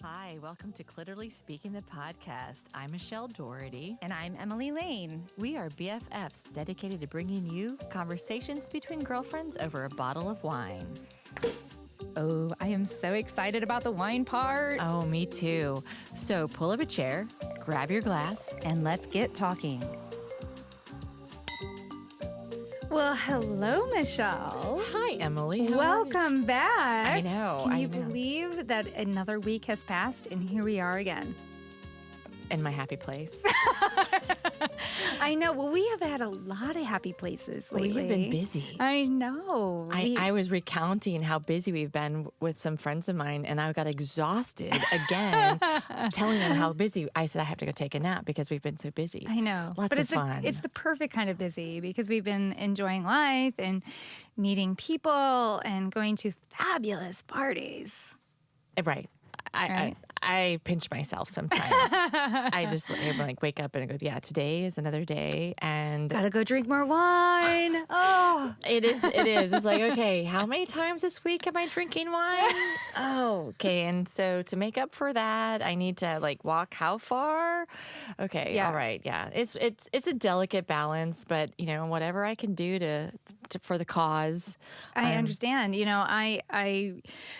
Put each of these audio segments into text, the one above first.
Hi, welcome to Cliterally Speaking the Podcast. I'm Michelle Doherty. And I'm Emily Lane. We are BFFs dedicated to bringing you conversations between girlfriends over a bottle of wine. Oh, I am so excited about the wine part. Oh, me too. So pull up a chair, grab your glass, And let's get talking. Well, hello, Michelle. Hi, Emily. How are Welcome back. I know. Can you believe that another week has passed and here we are again? you? In my happy place. I know. Well, we have had a lot of happy places lately. We have been busy. I know. I was recounting how busy we've been with some friends of mine, and I got exhausted again, telling them how busy. I said I have to go take a nap because we've been so busy. I know. Lots of fun. It's the perfect kind of busy because we've been enjoying life and meeting people and going to fabulous parties. Right. Right? I pinch myself sometimes. I like wake up and I go, yeah, today is another day, and Gotta go drink more wine. Oh, it is. It's like, okay, how many times this week am I drinking wine? Oh, okay. And so to make up for that, I need to like walk how far? Okay, Yeah. all right, yeah. It's a delicate balance, but you know, whatever I can do to for the cause. I understand. You know,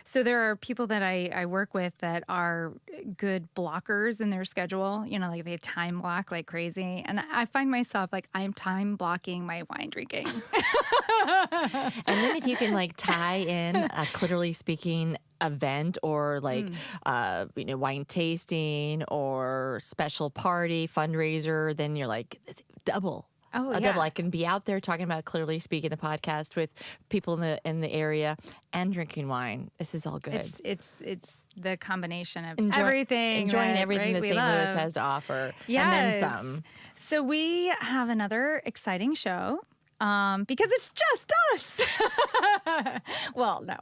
so there are people that I work with that are good blockers in their schedule. You know, like they time block like crazy. And I find myself like I'm time blocking my wine drinking. And then if you can like tie in a Cliterally Speaking event or like wine tasting or special party fundraiser, then you're like, it's double. Oh, a yeah. double. I can be out there talking about Cliterally Speaking the podcast with people in the area and drinking wine. This is all good. It's the combination of Enjoying everything everything that we St. love. Louis has to offer, Yes. and then some. So we have another exciting show. Because it's just us. Well, no.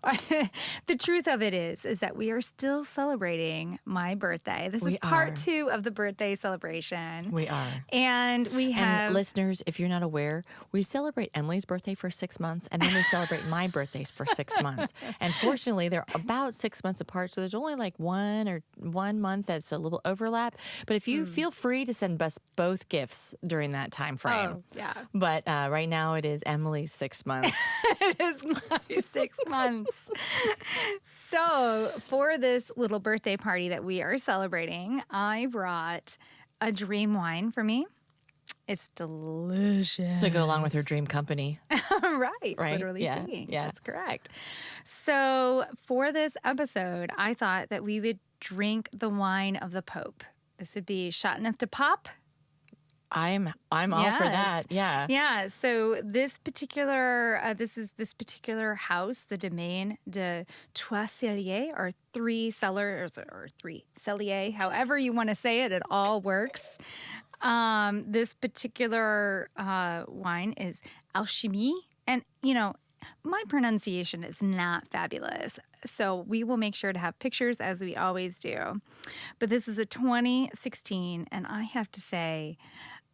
The truth of it is that we are still celebrating my birthday. This is part 2 of the birthday celebration. We are. And we have... And listeners, if you're not aware, we celebrate Emily's birthday for 6 months, and then we celebrate my birthdays for 6 months. And fortunately, they're about 6 months apart, so there's only like 1 month that's a little overlap. But if you feel free to send us both gifts during that time frame. Oh, yeah. But right now, it is Emily's 6 months. It is my 6 months. So for this little birthday party that we are celebrating, I brought a dream wine for me. It's delicious. To go along with her dream company. Right. Literally Yeah. speaking. Yeah. That's correct. So for this episode, I thought that we would drink the wine of the Pope. This would be Châteauneuf-du-Pape. I'm all for that. Yeah. Yeah. So this particular this particular house, the Domaine de Trois Celliers, or 3 cellars or 3 celliers, however you want to say it, it all works. This particular wine is Alchimie, and you know, my pronunciation is not fabulous, so we will make sure to have pictures as we always do. But this is a 2016, and I have to say,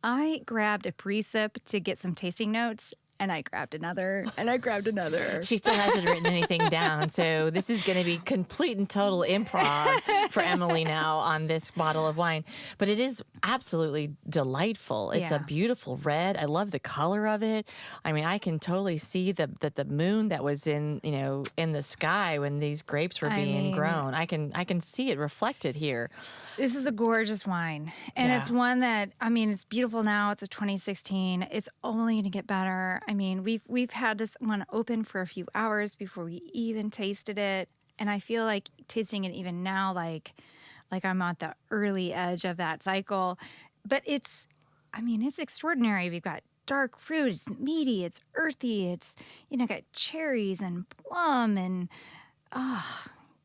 I grabbed a pre-sip to get some tasting notes, and I grabbed another, and I grabbed another. She still hasn't written anything down, so this is going to be complete and total improv for Emily now on this bottle of wine. But it is absolutely delightful. It's a beautiful red. I love the color of it. I mean, I can totally see that the moon that was in the sky when these grapes were being grown. I can see it reflected here. This is a gorgeous wine, and it's one that, I mean, it's beautiful now. It's a 2016. It's only going to get better. I mean, we've had this one open for a few hours before we even tasted it, and I feel like tasting it even now, like I'm at the early edge of that cycle. But it's extraordinary. We've got dark fruit. It's meaty. It's earthy. It's got cherries and plum and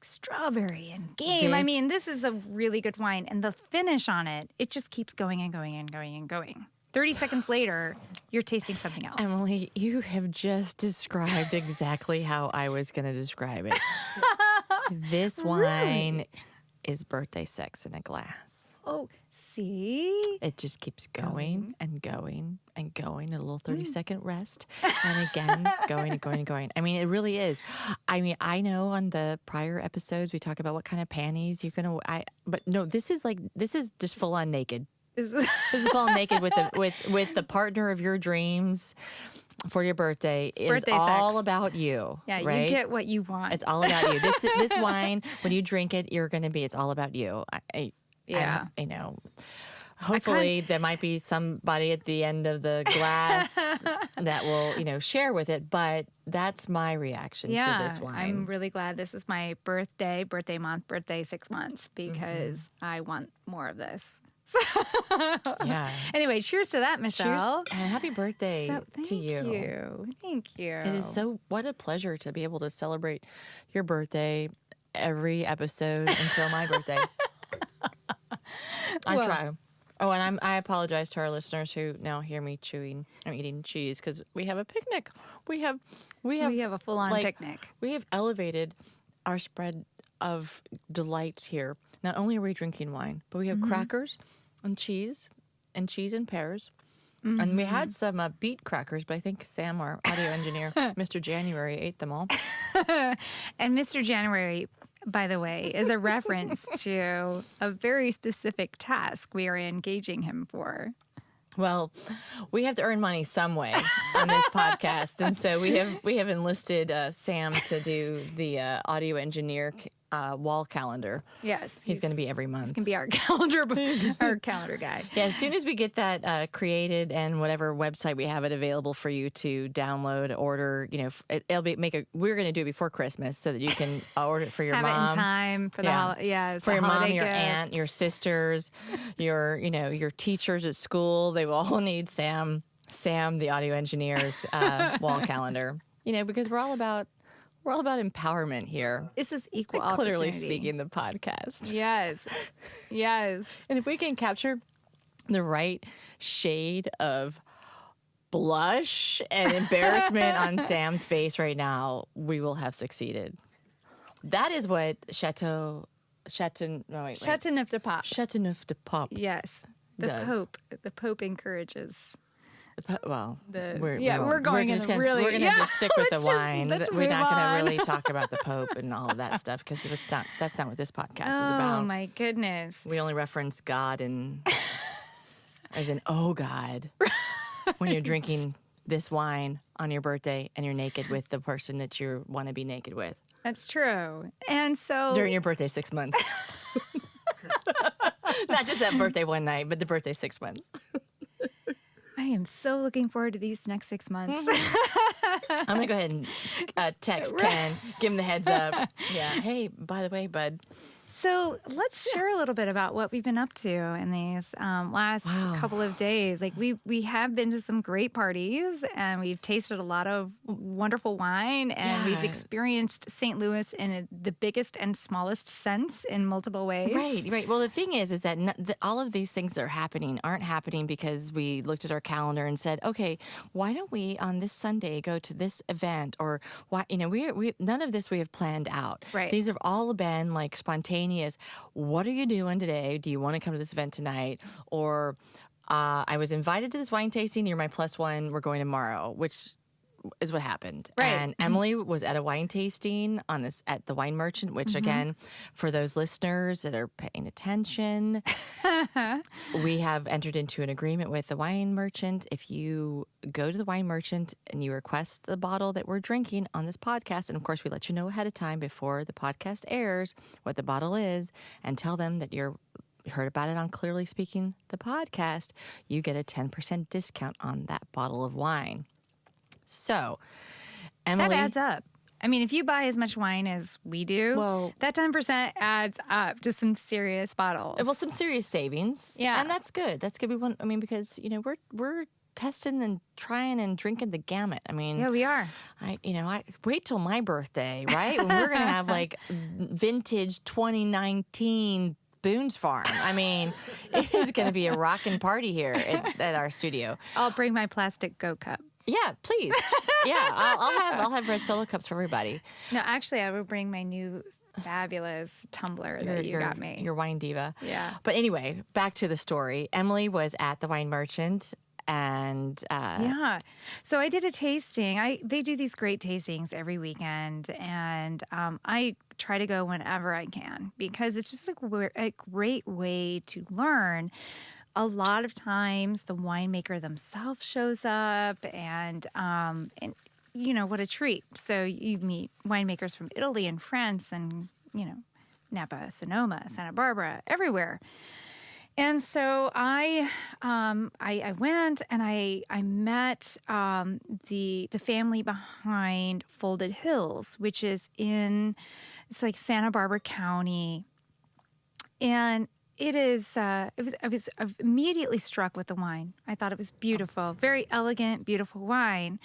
strawberry and game. I mean, this is a really good wine, and the finish on it just keeps going and going and going and going. 30 seconds later, you're tasting something else. Emily, you have just described exactly how I was going to describe it. This wine is birthday sex in a glass. Oh, See? It just keeps going and going and going. A little 30-second rest. And again, going and going and going. I mean, it really is. I mean, I know on the prior episodes, we talk about what kind of panties you're going to, but no, this is just full on naked. This is full on naked with the partner of your dreams for your birthday. It's all about you. Yeah, right? You get what you want. It's all about you. This wine, when you drink it, it's all about you. I know. Hopefully, there might be somebody at the end of the glass that will, share with it. But that's my reaction to this wine. I'm really glad this is my birthday month, birthday 6 months, because I want more of this. Yeah. Anyway, cheers to that, Michelle. Cheers and happy birthday to you. Thank you. It is what a pleasure to be able to celebrate your birthday every episode until my birthday. I try. Oh, and I apologize to our listeners who now hear me I'm eating cheese because we have a picnic. We have a full-on picnic. We have elevated our spread of delights here. Not only are we drinking wine, but we have crackers and cheese in pairs. And we had some beet crackers, but I think Sam, our audio engineer, Mr. January, ate them all. And Mr. January, by the way, is a reference to a very specific task we are engaging him for. Well, we have to earn money some way on this podcast, and so we have enlisted Sam to do the audio engineer wall calendar. Yes, he's going to be every month. He's going to be our calendar guy. Yeah, as soon as we get that created and whatever website we have it available for you to download, order, we're going to do it before Christmas so that you can order it for your mom. Have it in time for for your mom, your aunt, your sisters, your teachers at school. They will all need Sam, the audio engineer's wall calendar. Because we're all about empowerment here. This is equal opportunity. Literally speaking, the podcast. Yes. And if we can capture the right shade of blush and embarrassment on Sam's face right now, we will have succeeded. That is what Châteauneuf-du-Pape. Châteauneuf-du-Pape. Yes. The Pope encourages. We're going just in really. We're gonna just stick with the wine. We're not gonna really talk about the Pope and all of that stuff because that's not what this podcast is about. Oh my goodness! We only reference God as in oh God when you're drinking this wine on your birthday and you're naked with the person that you want to be naked with. That's true. And so during your birthday 6 months, not just that birthday one night, but the birthday 6 months. I am so looking forward to these next 6 months. I'm going to go ahead and text Ken, give him the heads up. Yeah. Hey, by the way, bud. So let's share a little bit about what we've been up to in these last couple of days. Like we have been to some great parties and we've tasted a lot of wonderful wine and we've experienced St. Louis in the biggest and smallest sense in multiple ways. Right. Well, the thing is that all of these things that aren't happening because we looked at our calendar and said, okay, why don't we on this Sunday go to this event or why we none of this we have planned out. Right. These have all been like spontaneous. What are you doing today? Do you want to come to this event tonight? Or I was invited to this wine tasting. You're my plus one. We're going tomorrow, which is what happened. Right. And Emily was at a wine tasting at the Wine Merchant, which again, for those listeners that are paying attention, we have entered into an agreement with the Wine Merchant. If you go to the Wine Merchant and you request the bottle that we're drinking on this podcast, and of course we let you know ahead of time before the podcast airs what the bottle is, and tell them that you heard about it on Clearly Speaking, the podcast, you get a 10% discount on that bottle of wine. So, Emily, that adds up. I mean, if you buy as much wine as we do, that 10% adds up to some serious bottles. Well, some serious savings. Yeah. And that's good. That's good. Because, we're testing and trying and drinking the gamut. I mean, yeah, we are. I wait till my birthday, right? When we're going to have like vintage 2019 Boone's Farm. I mean, it is going to be a rockin' party here at our studio. I'll bring my plastic Go cup. Yeah, please. Yeah, I'll have red Solo cups for everybody. No, actually, I will bring my new fabulous tumbler that you got me. Your wine diva. Yeah. But anyway, back to the story. Emily was at the wine merchant and yeah. So I did a tasting. They do these great tastings every weekend, and I try to go whenever I can because it's just a great way to learn. A lot of times the winemaker themselves shows up and what a treat. So you meet winemakers from Italy and France and, Napa, Sonoma, Santa Barbara, everywhere. And so I went and I met the family behind Folded Hills, which is it's like Santa Barbara County. And I was immediately struck with the wine. I thought it was beautiful, very elegant, beautiful wine.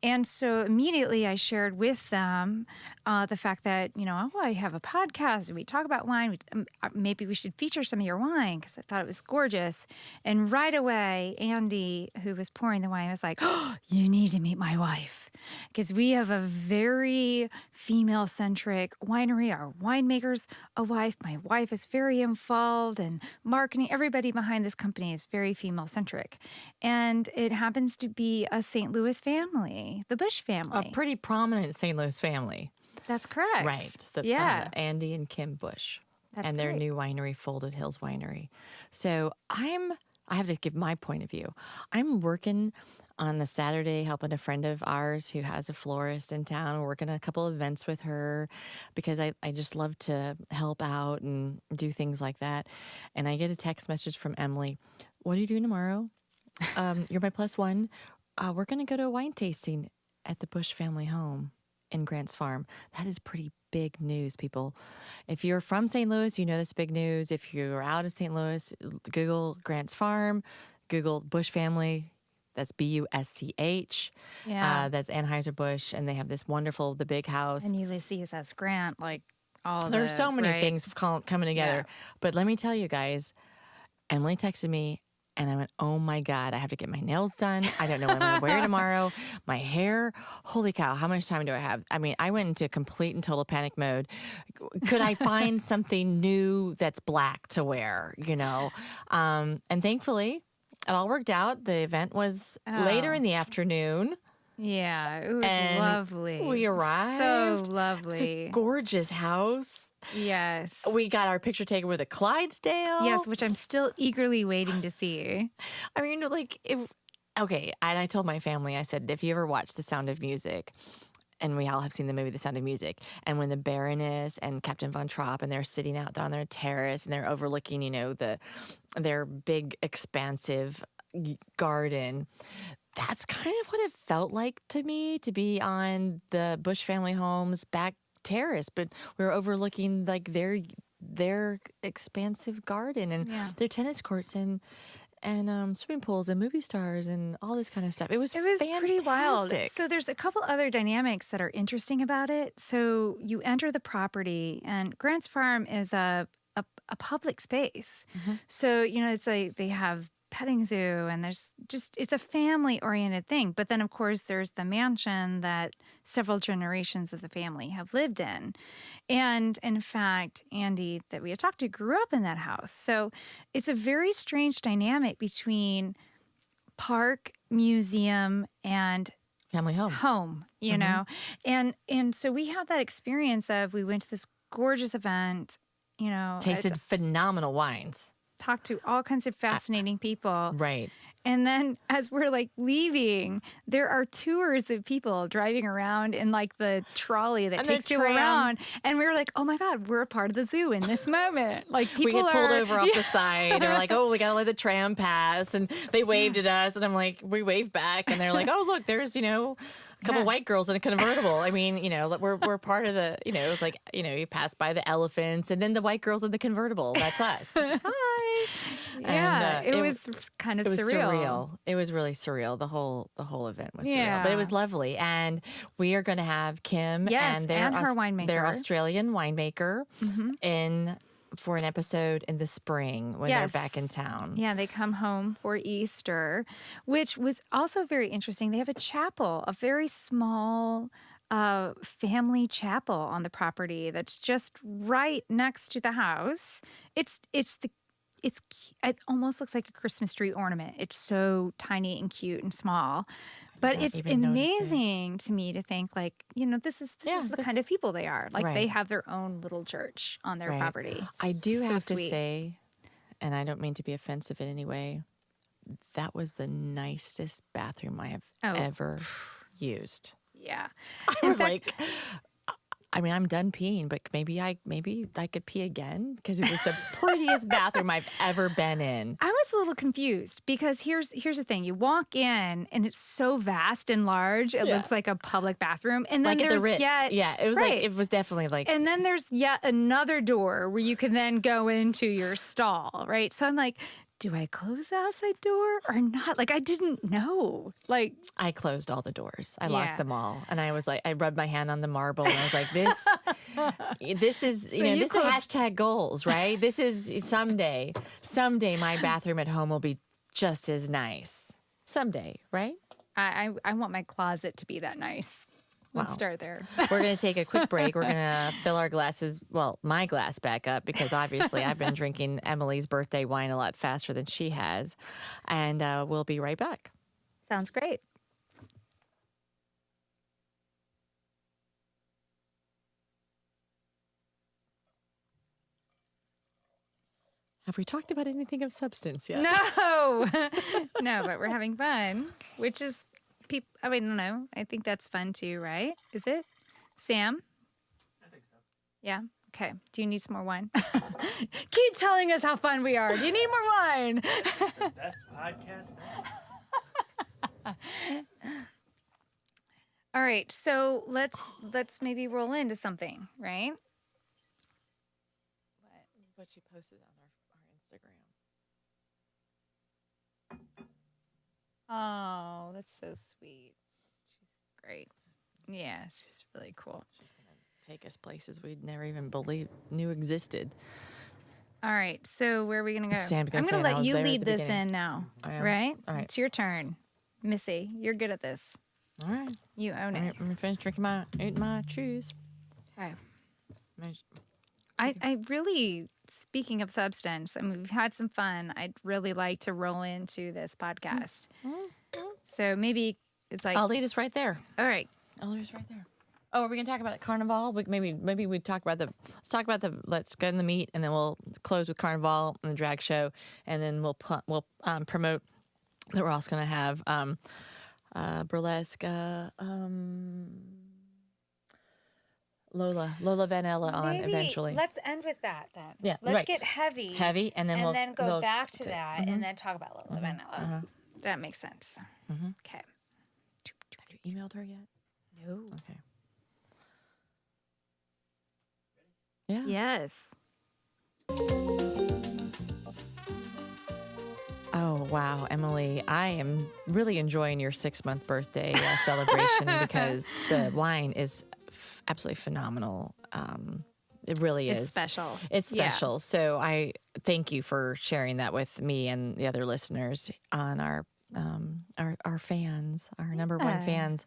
And so immediately I shared with them the fact that, I have a podcast and we talk about wine. Maybe we should feature some of your wine because I thought it was gorgeous. And right away, Andy, who was pouring the wine, was like, "Oh, you need to meet my wife because we have a very female-centric winery. Our winemaker's a wife. My wife is very involved and marketing. Everybody behind this company is very female-centric. And it happens to be a St. Louis family, the Bush family. A pretty prominent St. Louis family. That's correct. Right. Andy and Kim Bush. That's and their great. new winery, Folded Hills Winery. So I have to give my point of view. I'm working on a Saturday helping a friend of ours who has a florist in town. We're working on a couple of events with her because I just love to help out and do things like that. And I get a text message from Emily. "What are you doing tomorrow? You're my plus one. We're going to go to a wine tasting at the Bush family home in Grants Farm." That is pretty big news, people. If you're from St. Louis, you know this big news. If you're out of St. Louis, Google Grants Farm, Google Bush family. That's Busch. Yeah. That's Anheuser-Busch, and they have this wonderful, the big house. And Ulysses S. Grant, like There's so many right? things coming together. Yeah. But let me tell you guys, Emily texted me, and I went, "Oh my God, I have to get my nails done. I don't know what I'm going to wear tomorrow. My hair, holy cow, how much time do I have?" I mean, I went into complete and total panic mode. Could I find something new that's black to wear, And thankfully, it all worked out. The event was later in the afternoon. Yeah, it was And lovely. we arrived. So It's lovely. a gorgeous house. Yes. We got our picture taken with a Clydesdale. Yes, which I'm still eagerly waiting to see. I mean, okay. And I told my family, I said, if you ever watch The Sound of Music, and we all have seen the movie The Sound of Music, and when the Baroness and Captain Von Trapp, and they're sitting out there on their terrace, and they're overlooking, their big, expansive garden. That's kind of what it felt like to me to be on the Bush family home's back terrace, but we were overlooking like their expansive garden and their tennis courts and swimming pools and movie stars and all this kind of stuff. It was pretty wild. So there's a couple other dynamics that are interesting about it. So you enter the property, and Grants Farm is a public space. Mm-hmm. So it's like they have petting zoo, and it's a family-oriented thing. But then, of course, there's the mansion that several generations of the family have lived in. And in fact, Andy, that we had talked to, grew up in that house. So it's a very strange dynamic between park, museum, and family home, know? And so we had that experience of, we went to this gorgeous event, tasted phenomenal wines. Talked to all kinds of fascinating people. Right. And then as we're leaving, there are tours of people driving around in the trolley that takes people around. And we were like, oh my God, we're a part of the zoo in this moment. People we get pulled over off the side. And we're like, oh, we got to let the tram pass. And they waved at us. And I'm like, we waved back. And they're like, oh, look, there's, a couple white girls in a convertible. I mean, we're part of the, it was like, you pass by the elephants and then the white girls in the convertible. That's us. Hi. Yeah, it was kind of surreal. It was really surreal. The whole event was surreal, but it was lovely. And we are going to have Kim and her winemaker, their Australian winemaker, for an episode in the spring when they're back in town. Yeah, they come home for Easter, which was also very interesting. They have a chapel, a very small a family chapel on the property that's just right next to the house. It almost looks like a Christmas tree ornament. It's so tiny and cute and small. But it's amazing to me to think like, this is the kind of people they are. Like they have their own little church on their property. I do have to say, and I don't mean to be offensive in any way, that was the nicest bathroom I have ever used. Yeah. I was like, I mean, I'm done peeing, but maybe I could pee again because it was the prettiest bathroom I've ever been in. I was a little confused because here's the thing. You walk in and it's so vast and large. It looks like a public bathroom. And then like there's at the Ritz. It was it was definitely like. And then there's yet another door where you can then go into your stall, right? So I'm like, do I close the outside door or not? Like, I didn't know. Like, I closed all the doors. I locked them all. And I was like, I rubbed my hand on the marble and I was like, this is, this is hashtag goals, right? This is someday my bathroom at home will be just as nice. Someday, right? I want my closet to be that nice. Let's start there. We're going to take a quick break. We're going to fill our glasses, my glass back up because obviously I've been drinking Emily's birthday wine a lot faster than she has. And we'll be right back. Sounds great. Have we talked about anything of substance yet? No. No, but we're having fun, which is... I don't know. I think that's fun too, right? Is it? Sam? I think so. Yeah? Okay. Do you need some more wine? Keep telling us how fun we are. Do you need more wine? The best podcast ever. All right. So let's maybe roll into something, right? What she posted on our Instagram. Oh, that's so sweet. She's great. Yeah, she's really cool. She's going to take us places we'd never even knew existed. All right, so where are we going to go? Sam, I'm going to let you lead this beginning. in now, right? All right. It's your turn. Missy, you're good at this. All right. You own it. I'm going to finish eating my cheese. Okay. I really... Speaking of substance, I mean, we've had some fun. I'd really like to roll into this podcast. So maybe it's like... I'll lead us right there. All right. I'll lead us right there. Oh, are we going to talk about Carnival? Maybe we talk about let's get in the meat, and then we'll close with Carnival and the drag show, and then we'll promote that we're also going to have burlesque... Lola Vanilla on eventually. Let's end with that then. Yeah, let's get heavy, and then we'll go back to that, and then talk about Lola Vanilla. That makes sense. Okay. Have you emailed her yet? No. Okay. Yeah. Yes. Oh, wow, Emily, I am really enjoying your 6-month birthday celebration because the wine is absolutely phenomenal. It really is. It's special. It's special. Yeah. So I thank you for sharing that with me and the other listeners on our fans, our number one fans.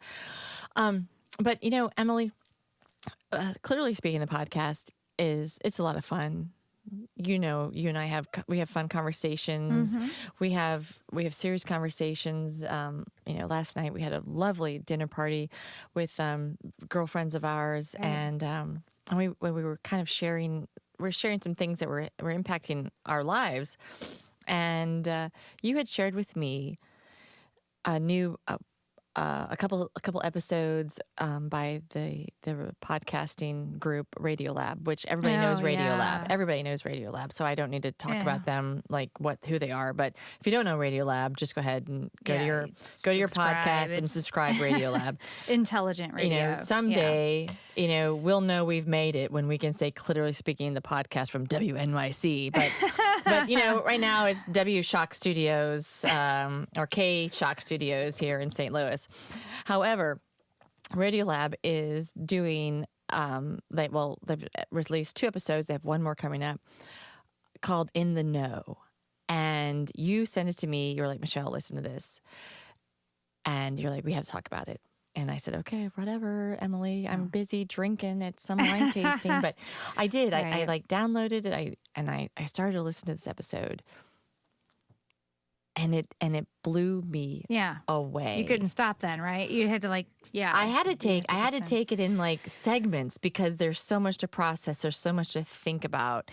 But Emily, Clearly Speaking, the podcast it's a lot of fun. You and I have fun conversations. We have serious conversations. Last night we had a lovely dinner party with girlfriends of ours, and we were kind of sharing some things that were impacting our lives. And you had shared with me a couple episodes by the podcasting group Radiolab, which everybody knows Radiolab. Everybody knows Radiolab, so I don't need to talk about them like who they are. But if you don't know Radiolab, just go ahead and go to your podcast and subscribe Radiolab. Intelligent radio. Someday, we'll know we've made it when we can say Cliterally Speaking, the podcast from WNYC. But right now it's W Shock Studios or K Shock Studios here in St. Louis. However, Radiolab is doing, they've released 2 episodes. They have one more coming up called In the Know. And you sent it to me. You were like, Michelle, listen to this. And you're like, we have to talk about it. And I said, okay, whatever, Emily, I'm busy drinking at some wine tasting. But I did. I like downloaded it. I started to listen to this episode. And it blew me away. You couldn't stop then, right? You had to I had to take it in like segments because there's so much to process. There's so much to think about.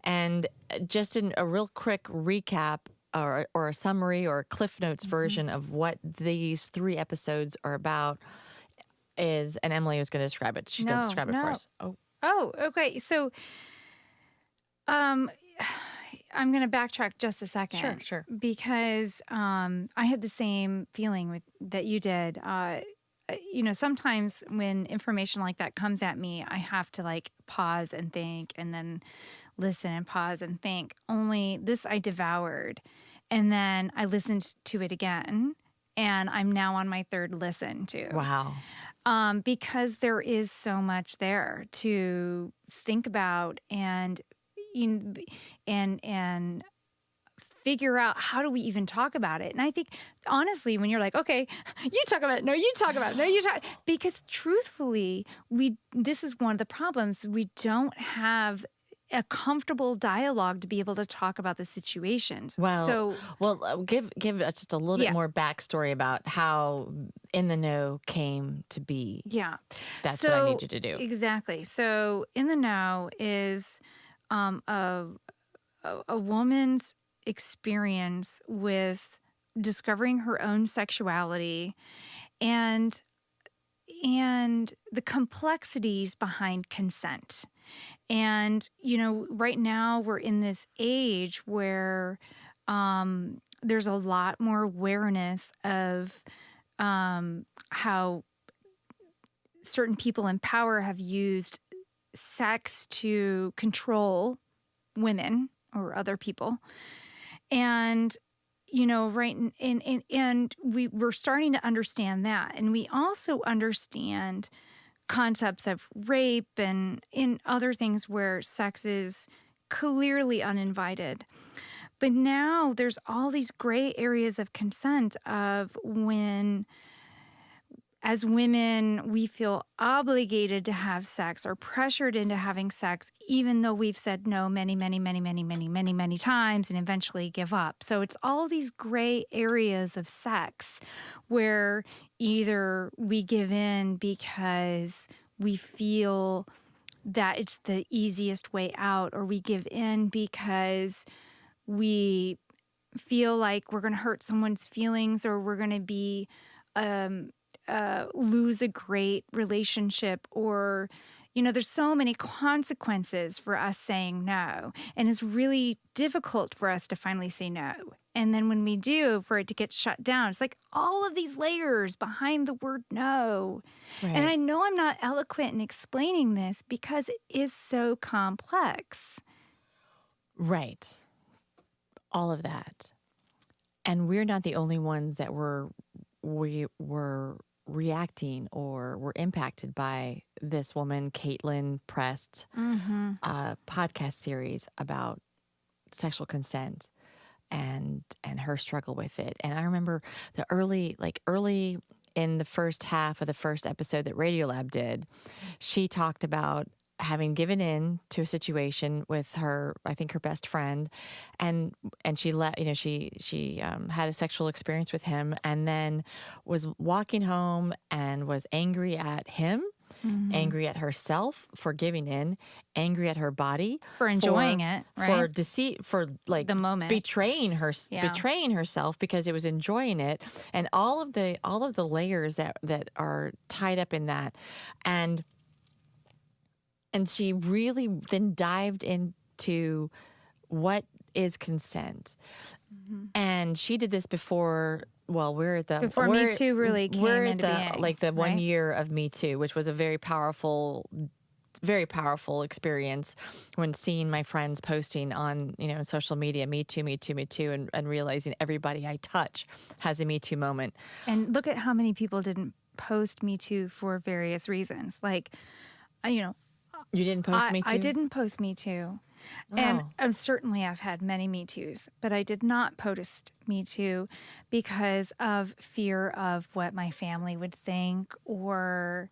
And just in a real quick recap or a summary or a Cliff Notes version of what these 3 episodes are about is, and Emily was going to describe it. She's going to describe it for us. Oh, okay. So, I'm going to backtrack just a second. Sure. Because I had the same feeling that you did. Sometimes when information like that comes at me, I have to like pause and think and then listen and pause and think. Only this I devoured. And then I listened to it again. And I'm now on my 3rd listen to. Wow. Because there is so much there to think about and figure out how do we even talk about it. And I think, honestly, when you're like, okay, you talk about it, no, you talk about it, no, you talk, because truthfully, this is one of the problems. We don't have a comfortable dialogue to be able to talk about the situations. Well, give us just a little bit more backstory about how In the Know came to be. Yeah. That's what I need you to do. Exactly. So In the Know is a woman's experience with discovering her own sexuality and the complexities behind consent. And, right now we're in this age where there's a lot more awareness of how certain people in power have used sex to control women or other people. And, right. And we're starting to understand that. And we also understand concepts of rape and in other things where sex is clearly uninvited. But now there's all these gray areas of consent of when, as women, we feel obligated to have sex or pressured into having sex, even though we've said no many, many, many, many, many, many, many times and eventually give up. So it's all these gray areas of sex where either we give in because we feel that it's the easiest way out, or we give in because we feel like we're going to hurt someone's feelings, or we're going to be lose a great relationship, or there's so many consequences for us saying no, and it's really difficult for us to finally say no. And then when we do, for it to get shut down, it's like all of these layers behind the word no. Right. And I know I'm not eloquent in explaining this because it is so complex. Right. All of that. And we're not the only ones that were reacting or were impacted by this woman, Caitlin Prest's podcast series about sexual consent and her struggle with it. And I remember the early in the first half of the first episode that Radiolab did, she talked about having given in to a situation with her, I think her best friend, and she had a sexual experience with him, and then was walking home and was angry at him, angry at herself for giving in, angry at her body for enjoying it, right? For deceit, for like the moment, betraying herself because it was enjoying it, and all of the layers that are tied up in that, and she really then dived into what is consent. And she did this before Me Too really came into being. Like the 1 year of Me Too, which was a very powerful experience when seeing my friends posting on, social media, Me Too, Me Too, Me Too, and realizing everybody I touch has a Me Too moment. And look at how many people didn't post Me Too for various reasons. Like, You didn't post Me Too? I didn't post Me Too. And Oh. certainly I've had many Me Too's, but I did not post Me Too because of fear of what my family would think, or,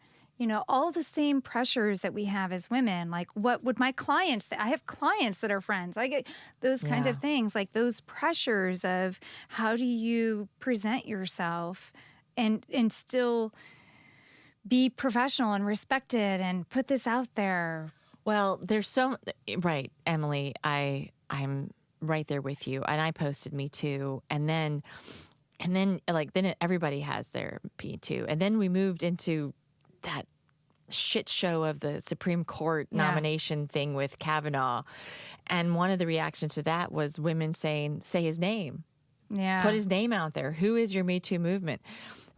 all the same pressures that we have as women. Like, what would my clients I have clients that are friends. I get those kinds of Yeah. things, like those pressures of how do you present yourself and still be professional and respected and put this out there. Well, right, Emily, I'm right there with you. And I posted Me Too. And then everybody has their Me Too. And then we moved into that shit show of the Supreme Court nomination thing with Kavanaugh. And one of the reactions to that was women saying, say his name. Yeah. Put his name out there. Who is your Me Too movement?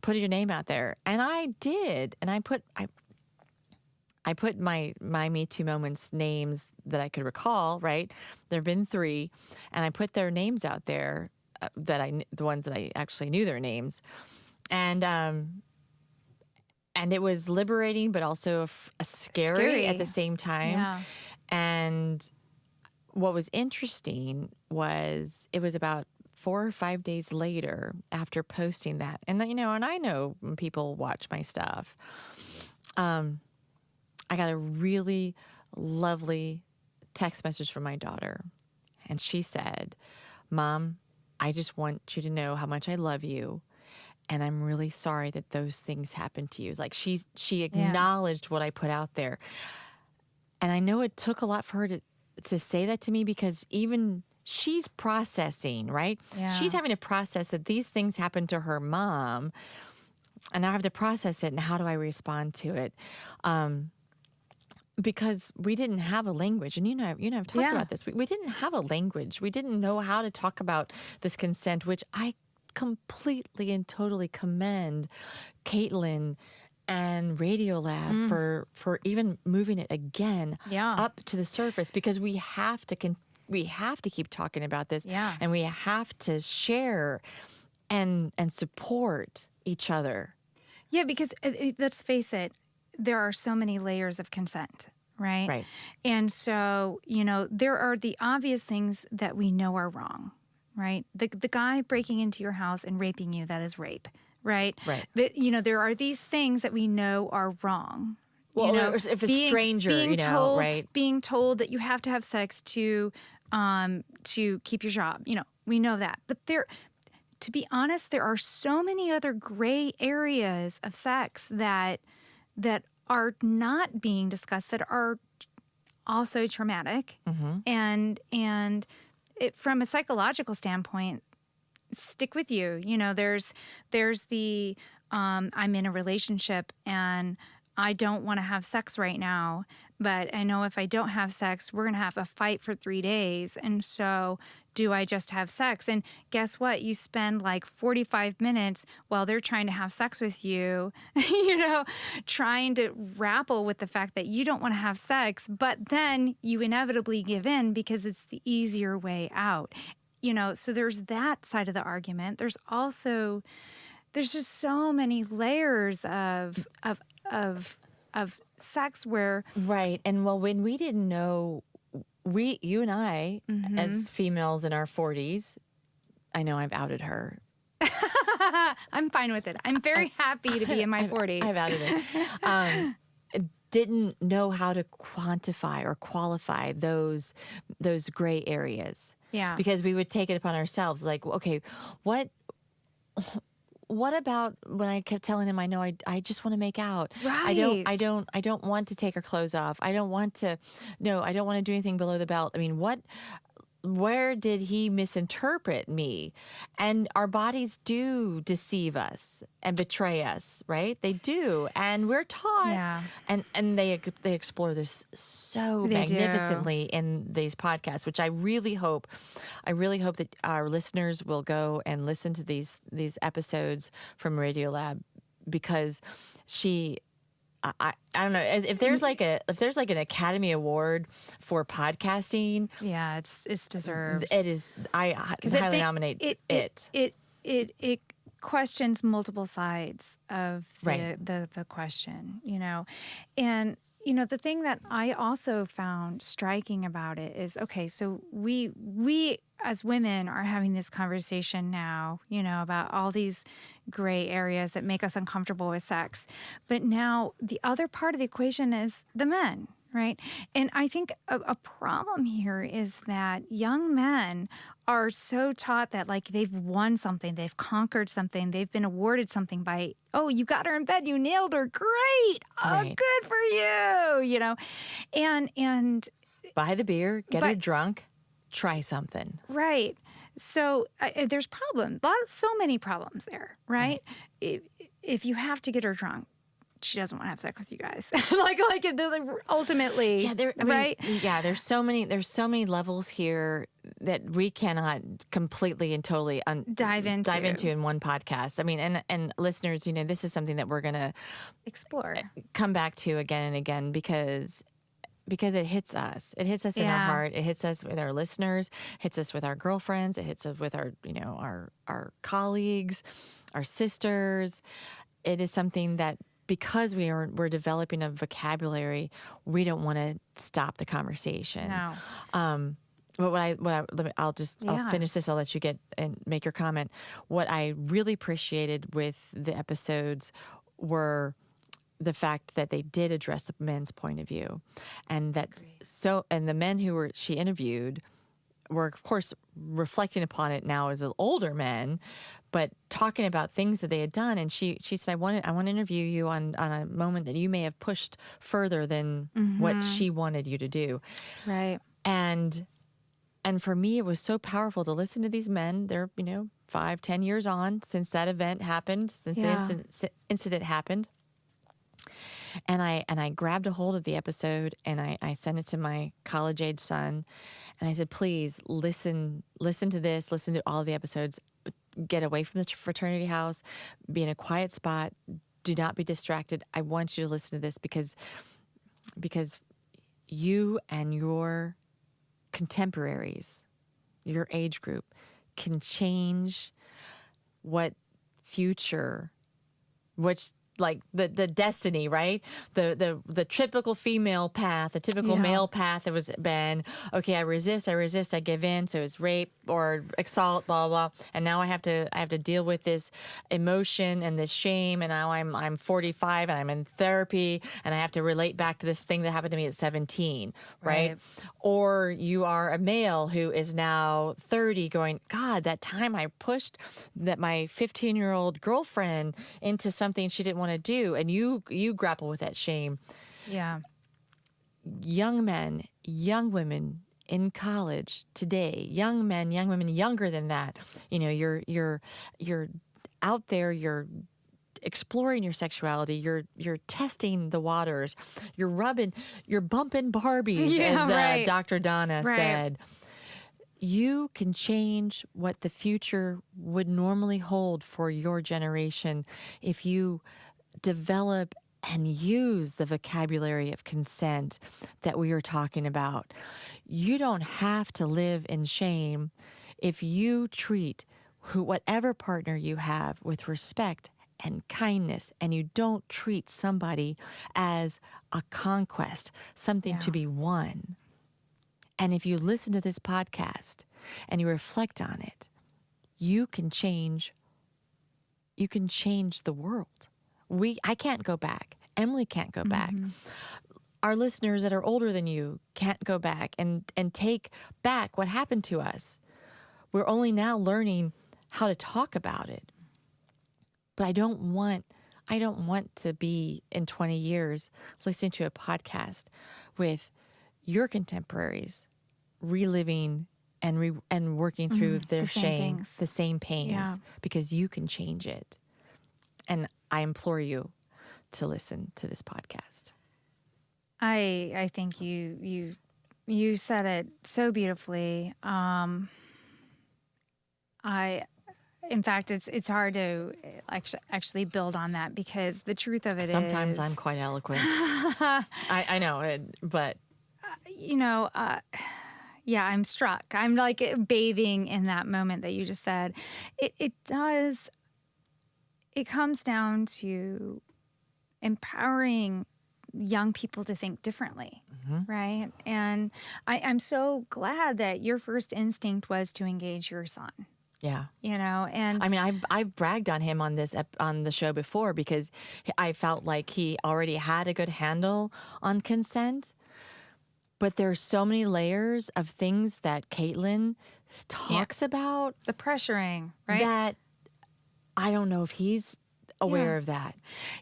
Put your name out there. And I did. And I put my Me Too moments names that I could recall, right? There have been 3. And I put their names out there, the ones that I actually knew their names. And it was liberating, but also scary at the same time. Yeah. And what was interesting was it was about 4 or 5 days later after posting that. And, and I know when people watch my stuff. I got a really lovely text message from my daughter. And she said, Mom, I just want you to know how much I love you. And I'm really sorry that those things happened to you. Like she acknowledged what I put out there. And I know it took a lot for her to say that to me, because even she's processing, right? Yeah. She's having to process that these things happened to her mom. And I have to process it. And how do I respond to it? Because we didn't have a language, and I've talked about this. We didn't have a language. We didn't know how to talk about this consent, which I completely and totally commend Caitlin and Radiolab for even moving it again up to the surface, because we have to keep talking about this, and we have to share and support each other. Yeah, because let's face it, there are so many layers of consent, right? Right. And so, there are the obvious things that we know are wrong, right? The guy breaking into your house and raping you, that is rape, right? Right. There are these things that we know are wrong. Well, or if a stranger, right? Being told that you have to have sex to keep your job, we know that. But to be honest, there are so many other gray areas of sex that are not being discussed, that are also traumatic. And from a psychological standpoint, stick with you. There's the I'm in a relationship and I don't want to have sex right now, but I know if I don't have sex, we're going to have a fight for 3 days. And so do I just have sex? And guess what? You spend like 45 minutes while they're trying to have sex with you, trying to grapple with the fact that you don't want to have sex, but then you inevitably give in because it's the easier way out. So there's that side of the argument. There's just so many layers of sex where... Right. And when we didn't know, you and I, as females in our 40s, I know I've outed her. I'm fine with it. I'm very happy to be in my 40s. I've outed it. Didn't know how to quantify or qualify those gray areas. Yeah. Because we would take it upon ourselves. Like, okay, what about when I kept telling him, I know I just want to make out. Right. I don't want to take her clothes off. I don't want to do anything below the belt. I mean, where did he misinterpret me? And our bodies do deceive us and betray us, right? They do. And we're taught. Yeah. And they explore this so They magnificently in these podcasts, which I really hope that our listeners will go and listen to these episodes from Radiolab, because I don't know if there's like an Academy Award for podcasting. Yeah, it's deserved. It is. I highly nominate it. It questions multiple sides of Right. the question, and the thing that I also found striking about it is, okay, so we as women are having this conversation now, about all these gray areas that make us uncomfortable with sex. But now the other part of the equation is the men, right? And I think a problem here is that young men are so taught that like they've won something, they've conquered something, they've been awarded something by, oh, you got her in bed, you nailed her, great, oh, Right. good for you, and Buy the beer, get her drunk, try something. right. So there's problems, so many problems there, right? If you have to get her drunk, she doesn't want to have sex with you guys. like ultimately, right? There's so many levels here that we cannot completely and totally Dive into in one podcast. I mean, and listeners, this is something that we're gonna explore, come back to again and again because it hits us. It hits us in our heart. It hits us with our listeners. Hits us with our girlfriends. It hits us with our our colleagues, our sisters. It is something that, because we're developing a vocabulary, we don't want to stop the conversation. No. But I'll finish this. I'll let you get and make your comment. What I really appreciated with the episodes were the fact that they did address the men's point of view, and and the men who she interviewed were, of course, reflecting upon it now as older men, but talking about things that they had done. And she said, I want to interview you on a moment that you may have pushed further than what she wanted you to do. Right. And for me, it was so powerful to listen to these men. They're 5-10 years on since that event happened, since the incident happened. And I grabbed a hold of the episode and I sent it to my college-age son, and I said, please listen to this, listen to all the episodes, get away from the fraternity house, be in a quiet spot, do not be distracted. I want you to listen to this because you and your contemporaries, your age group, can change what future, which like the destiny, right? The typical female path, the typical male path that was been, okay, I resist, I give in, so it's rape or assault, blah blah, and now I have to deal with this emotion and this shame, and now I'm 45 and I'm in therapy and I have to relate back to this thing that happened to me at 17, right? Or you are a male who is now 30 going, God, that time I pushed that my 15-year-old girlfriend into something she didn't want to do, and you grapple with that shame. Yeah. Young men, young women in college today, young men, young women younger than that, you're out there, you're exploring your sexuality, you're testing the waters, you're bumping Barbies, as Dr. Donna said. You can change what the future would normally hold for your generation if you develop and use the vocabulary of consent that we were talking about. You don't have to live in shame if you treat whatever partner you have with respect and kindness, and you don't treat somebody as a conquest, something to be won. And if you listen to this podcast and you reflect on it, you can change the world. I can't go back. Emily can't go back. Our listeners that are older than you can't go back and take back what happened to us. We're only now learning how to talk about it. But I don't want to be in 20 years listening to a podcast with your contemporaries reliving and working through their shame, the same pains, because you can change it. And I implore you to listen to this podcast. I think you said it so beautifully. In fact, it's hard to actually build on that, because the truth of it Sometimes is, I'm quite eloquent. I know, but I'm struck. I'm like bathing in that moment that you just said. It comes down to empowering young people to think differently, right? And I'm so glad that your first instinct was to engage your son. Yeah. And I mean, I've bragged on him on the show before because I felt like he already had a good handle on consent. But there's so many layers of things that Caitlin talks about. The pressuring, right? That I don't know if he's aware of that.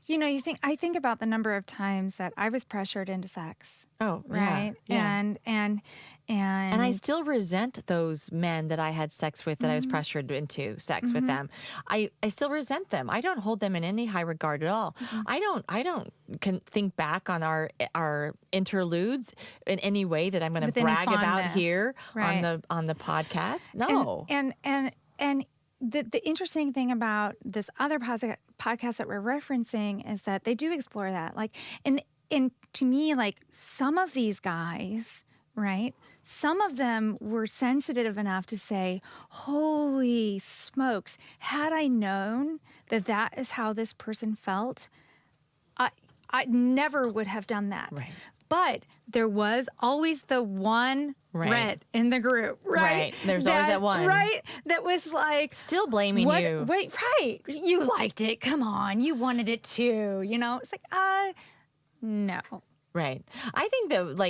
I think about the number of times that I was pressured into sex. Oh, right. Yeah. And I still resent those men that I had sex with, that I was pressured into sex with them. I still resent them. I don't hold them in any high regard at all. I don't think back on our interludes in any way that I'm going to brag about here on the podcast. No. And the interesting thing about this other podcast that we're referencing is that they do explore that. Like, and to me, like, some of these guys, right? Some of them were sensitive enough to say, holy smokes, had I known that is how this person felt, I never would have done that. Right. But there was always the one Brett in the group, right? There's always that one. Right? That was like... Still blaming you. Wait, right. You liked it. Come on. You wanted it too. It's like, no. Right. I think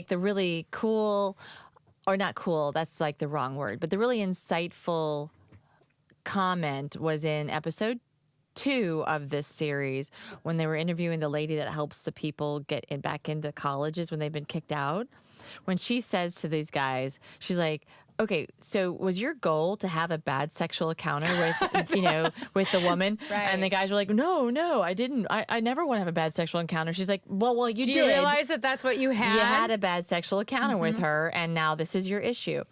the really cool, or not cool, that's like the wrong word, but the really insightful comment was in episode 2 of this series when they were interviewing the lady that helps the people get back into colleges when they've been kicked out. When she says to these guys, she's like, okay, so was your goal to have a bad sexual encounter with, with the woman? Right. And the guys were like, no, I didn't. I never want to have a bad sexual encounter. She's like, well, you did. Do you realize that that's what you had? You had a bad sexual encounter with her, and now this is your issue.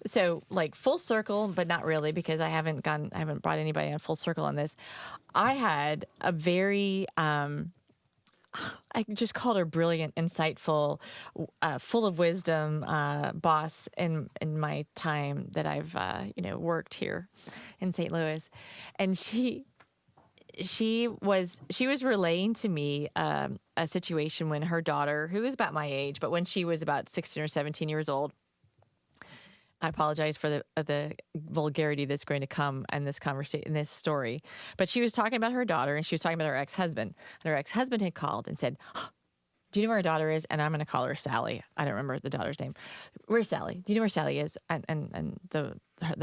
So like full circle, but not really, because I haven't brought anybody in full circle on this. I had a very, I just called her brilliant, insightful, full of wisdom boss in my time that I've worked here in St. Louis, and she was relaying to me a situation when her daughter, who is about my age, but when she was about 16 or 17 years old. I apologize for the vulgarity that's going to come in this conversation, in this story. But she was talking about her daughter, and she was talking about her ex-husband. And her ex-husband had called and said, do you know where her daughter is? And I'm going to call her Sally. I don't remember the daughter's name. Where's Sally? Do you know where Sally is? And the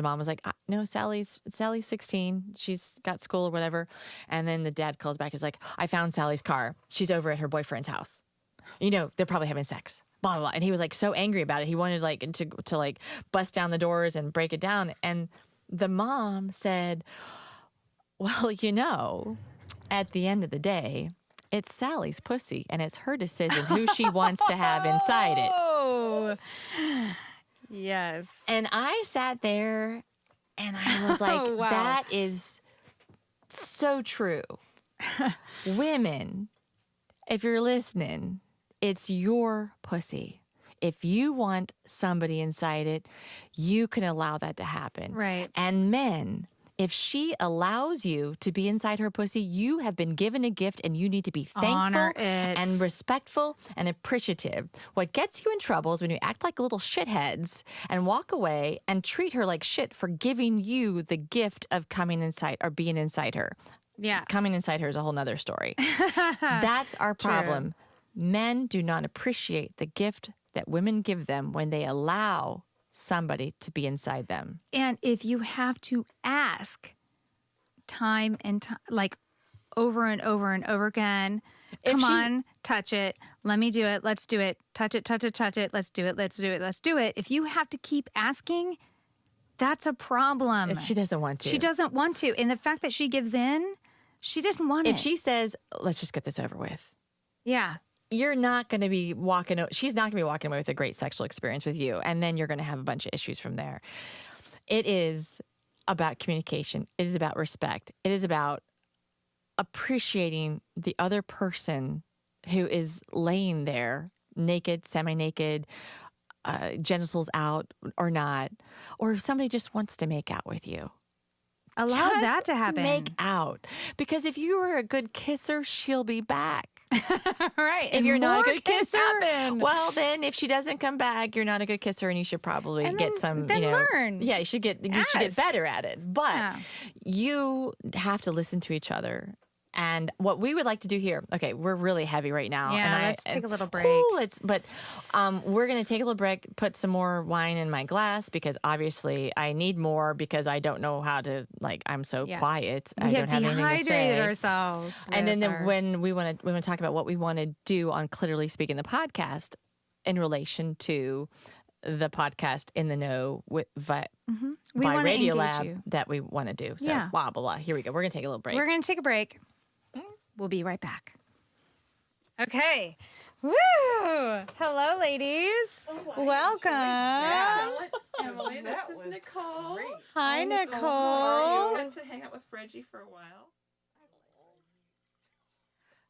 mom was like, no, Sally's 16. She's got school or whatever. And then the dad calls back. He's like, I found Sally's car. She's over at her boyfriend's house. They're probably having sex. Blah, blah, blah. And he was like so angry about it. He wanted to bust down the doors and break it down. And the mom said, well, at the end of the day, it's Sally's pussy, and it's her decision who she wants to have inside it. Oh, yes. And I sat there and I was like, wow. That is so true. Women, if you're listening, it's your pussy. If you want somebody inside it, you can allow that to happen. Right. And men, if she allows you to be inside her pussy, you have been given a gift, and you need to be thankful and respectful and appreciative. What gets you in trouble is when you act like little shitheads and walk away and treat her like shit for giving you the gift of coming inside or being inside her. Yeah. Coming inside her is a whole nother story. That's our problem. True. Men do not appreciate the gift that women give them when they allow somebody to be inside them. And if you have to ask time and time, like over and over and over again, come on, touch it. Let me do it. Let's do it. Touch it, touch it, touch it. Let's do it. Let's do it. Let's do it. If you have to keep asking, that's a problem. She doesn't want to. She doesn't want to. And the fact that she gives in, she didn't want it. If she says, let's just get this over with. Yeah. You're not going to be she's not going to be walking away with a great sexual experience with you. And then you're going to have a bunch of issues from there. It is about communication. It is about respect. It is about appreciating the other person who is laying there naked, semi-naked, genitals out or not. Or if somebody just wants to make out with you. Allow that to happen. Make out. Because if you are a good kisser, she'll be back. Right. If and you're not a more good can kisser, happen. well, then if she doesn't come back, you're not a good kisser, and you should probably And get then- some. then you know, learn. Yeah, you should get better at it. But Yeah. you have to listen to each other. And what we would like to do here, okay, we're really heavy right now. Yeah, and let's take a little break. We're going to take a little break, put some more wine in my glass because obviously I need more because I don't know how to, I'm so quiet. We I have don't have anything to say. dehydrated ourselves. And then with our- when we want to talk about what we want to do on Cliterally Speaking the podcast in relation to the podcast In the Know We by wanna Radio engage Lab you. that we want to do. So Yeah. blah, blah, blah. Here we go. We're going to take a little break. We're going to take a break. We'll be right back. Okay. Woo! Hello, ladies. Welcome. Emily, this is Nicole. Hi, You Nicole. got to hang out with Reggie for a while.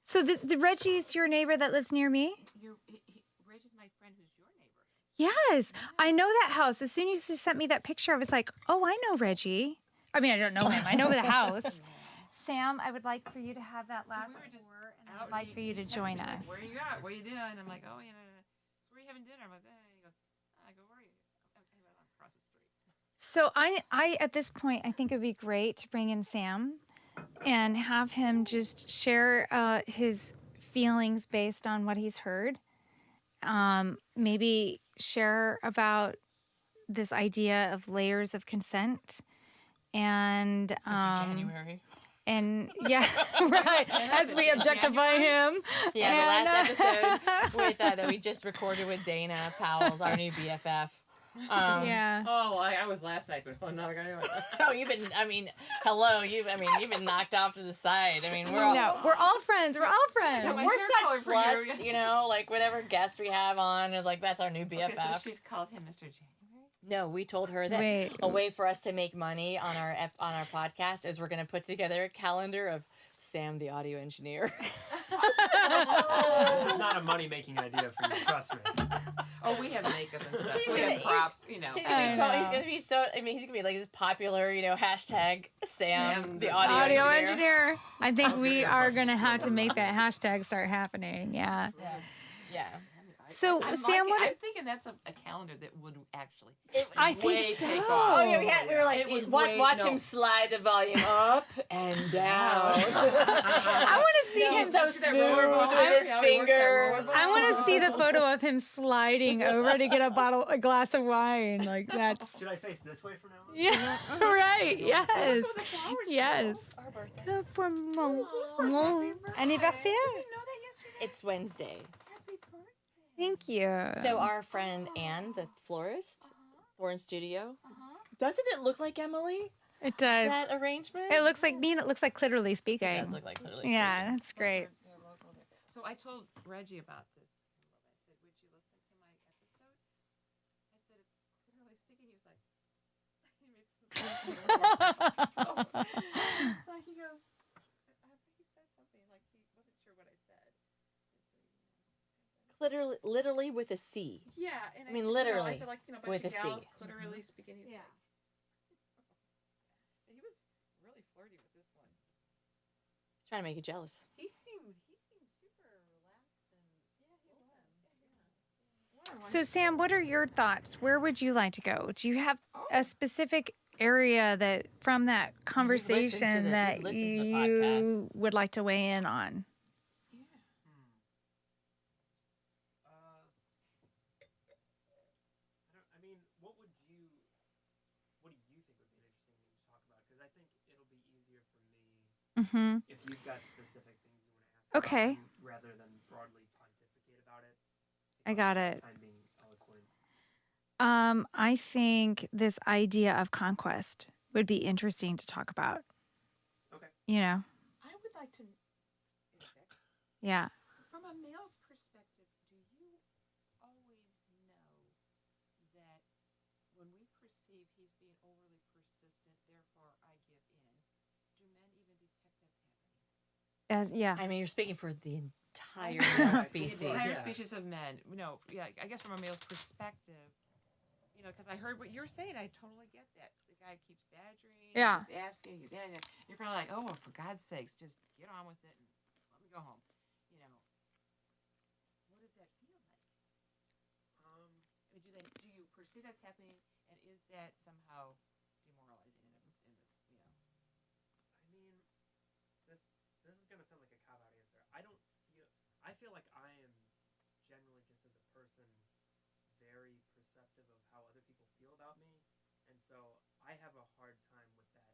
So the Reggie's your neighbor that lives near me? Reggie's my friend who's your neighbor. Yes. I know that house. As soon as you sent me that picture, I was like, oh, I know Reggie. I mean, I don't know him. I know the house. Sam, I would like for you to have that last we were just pour, and I'd like for you to join us. Where you at? Where you doing? I'm like, oh, where you having dinner? I'm like, hey. He goes, I go, where are you? I'm across the street. So I at this point, I think it would be great to bring in Sam and have him just share his feelings based on what he's heard. Maybe share about this idea of layers of consent and January. and yeah, right. As we objectify him. Yeah, And, the last episode with that we just recorded with Dana Powell's our new BFF. Yeah. Oh, I was last night, but no, Oh, you've been knocked off to the side. I mean, we're all We're all friends. We're all friends. Yeah, my we're hair such color for sluts, you. whatever guest we have on, that's our new BFF. Okay, so she's called him Mr. January. No, we told her that Wait. a way for us to make money on our podcast is we're going to put together a calendar of Sam, the audio engineer. This is not a money-making idea for you, trust me. Oh, we have makeup and stuff. He's We gonna- have props, He's I gonna be know. he's gonna be so. I mean, he's gonna be like this popular, hashtag Sam, Sam, the the audio, engineer. engineer. I think we are going to have to make that hashtag start happening. Yeah. Yeah. So, I'm Sam, I'm thinking that's a calendar that would actually I think way so. take off. Oh yeah, we were like, It would watch no. him slide the volume up and down. I want to see him. He's so See that smooth rollerball? with his Yeah, he works that fingers. rollerball. I want to see the photo of him sliding over to get a glass of wine. Like that's Should I face this way from now on? yeah, right. Yes, That's what the flowers yes. Our birthday. For mon anniversaire. I didn't know that yesterday. It's Wednesday. Happy birthday. Thank you. So our friend Anne, the florist, Florence Studio, doesn't it look like Emily? It does. That arrangement? It looks like me, and it looks like Cliterally Speaking. It does look like literally. Yeah, that's great. They're local there. So I told Reggie about this. I said, would you listen to my episode? I said, it's clearly speaking. He was like, he made some so he goes, he said something like he wasn't sure what I said. Literally with a C. Yeah, and I mean, said, literally, I said, like, a bunch with of a C. gals, literally speaking. He was Yeah. like, he was really flirty with this one. He's trying to make you jealous. He seemed super relaxed and So, Sam, what are your thoughts? Where would you like to go? Do you have a specific area that from that conversation that listen to the you would like to weigh in on? I mean, what do you think would be an interesting thing to talk about? Because I think it'll be easier for me Mm-hmm. if you've got specific things you want to ask Okay. about them rather than broadly pontificate about it. I got it. Time being eloquent. I think this idea of conquest would be interesting to talk about. Okay. You know? I would like to interject. Yeah. From a male's perspective, do you always know that when we perceive he's being overly persistent, therefore I give in, do men even detect that's happening? Yeah. I mean, you're speaking for the entire The male species. entire Yeah. species of men. No, yeah, I guess from a male's perspective, because I heard what you're saying, I totally get that. The guy keeps badgering, Yeah. keeps asking, you're probably like, oh, well, for God's sakes, just get on with it and let me go home. see that's happening, and is that somehow demoralizing? I mean, this is gonna sound like a cop-out answer. I feel like I am generally just as a person very perceptive of how other people feel about me, and so I have a hard time with that.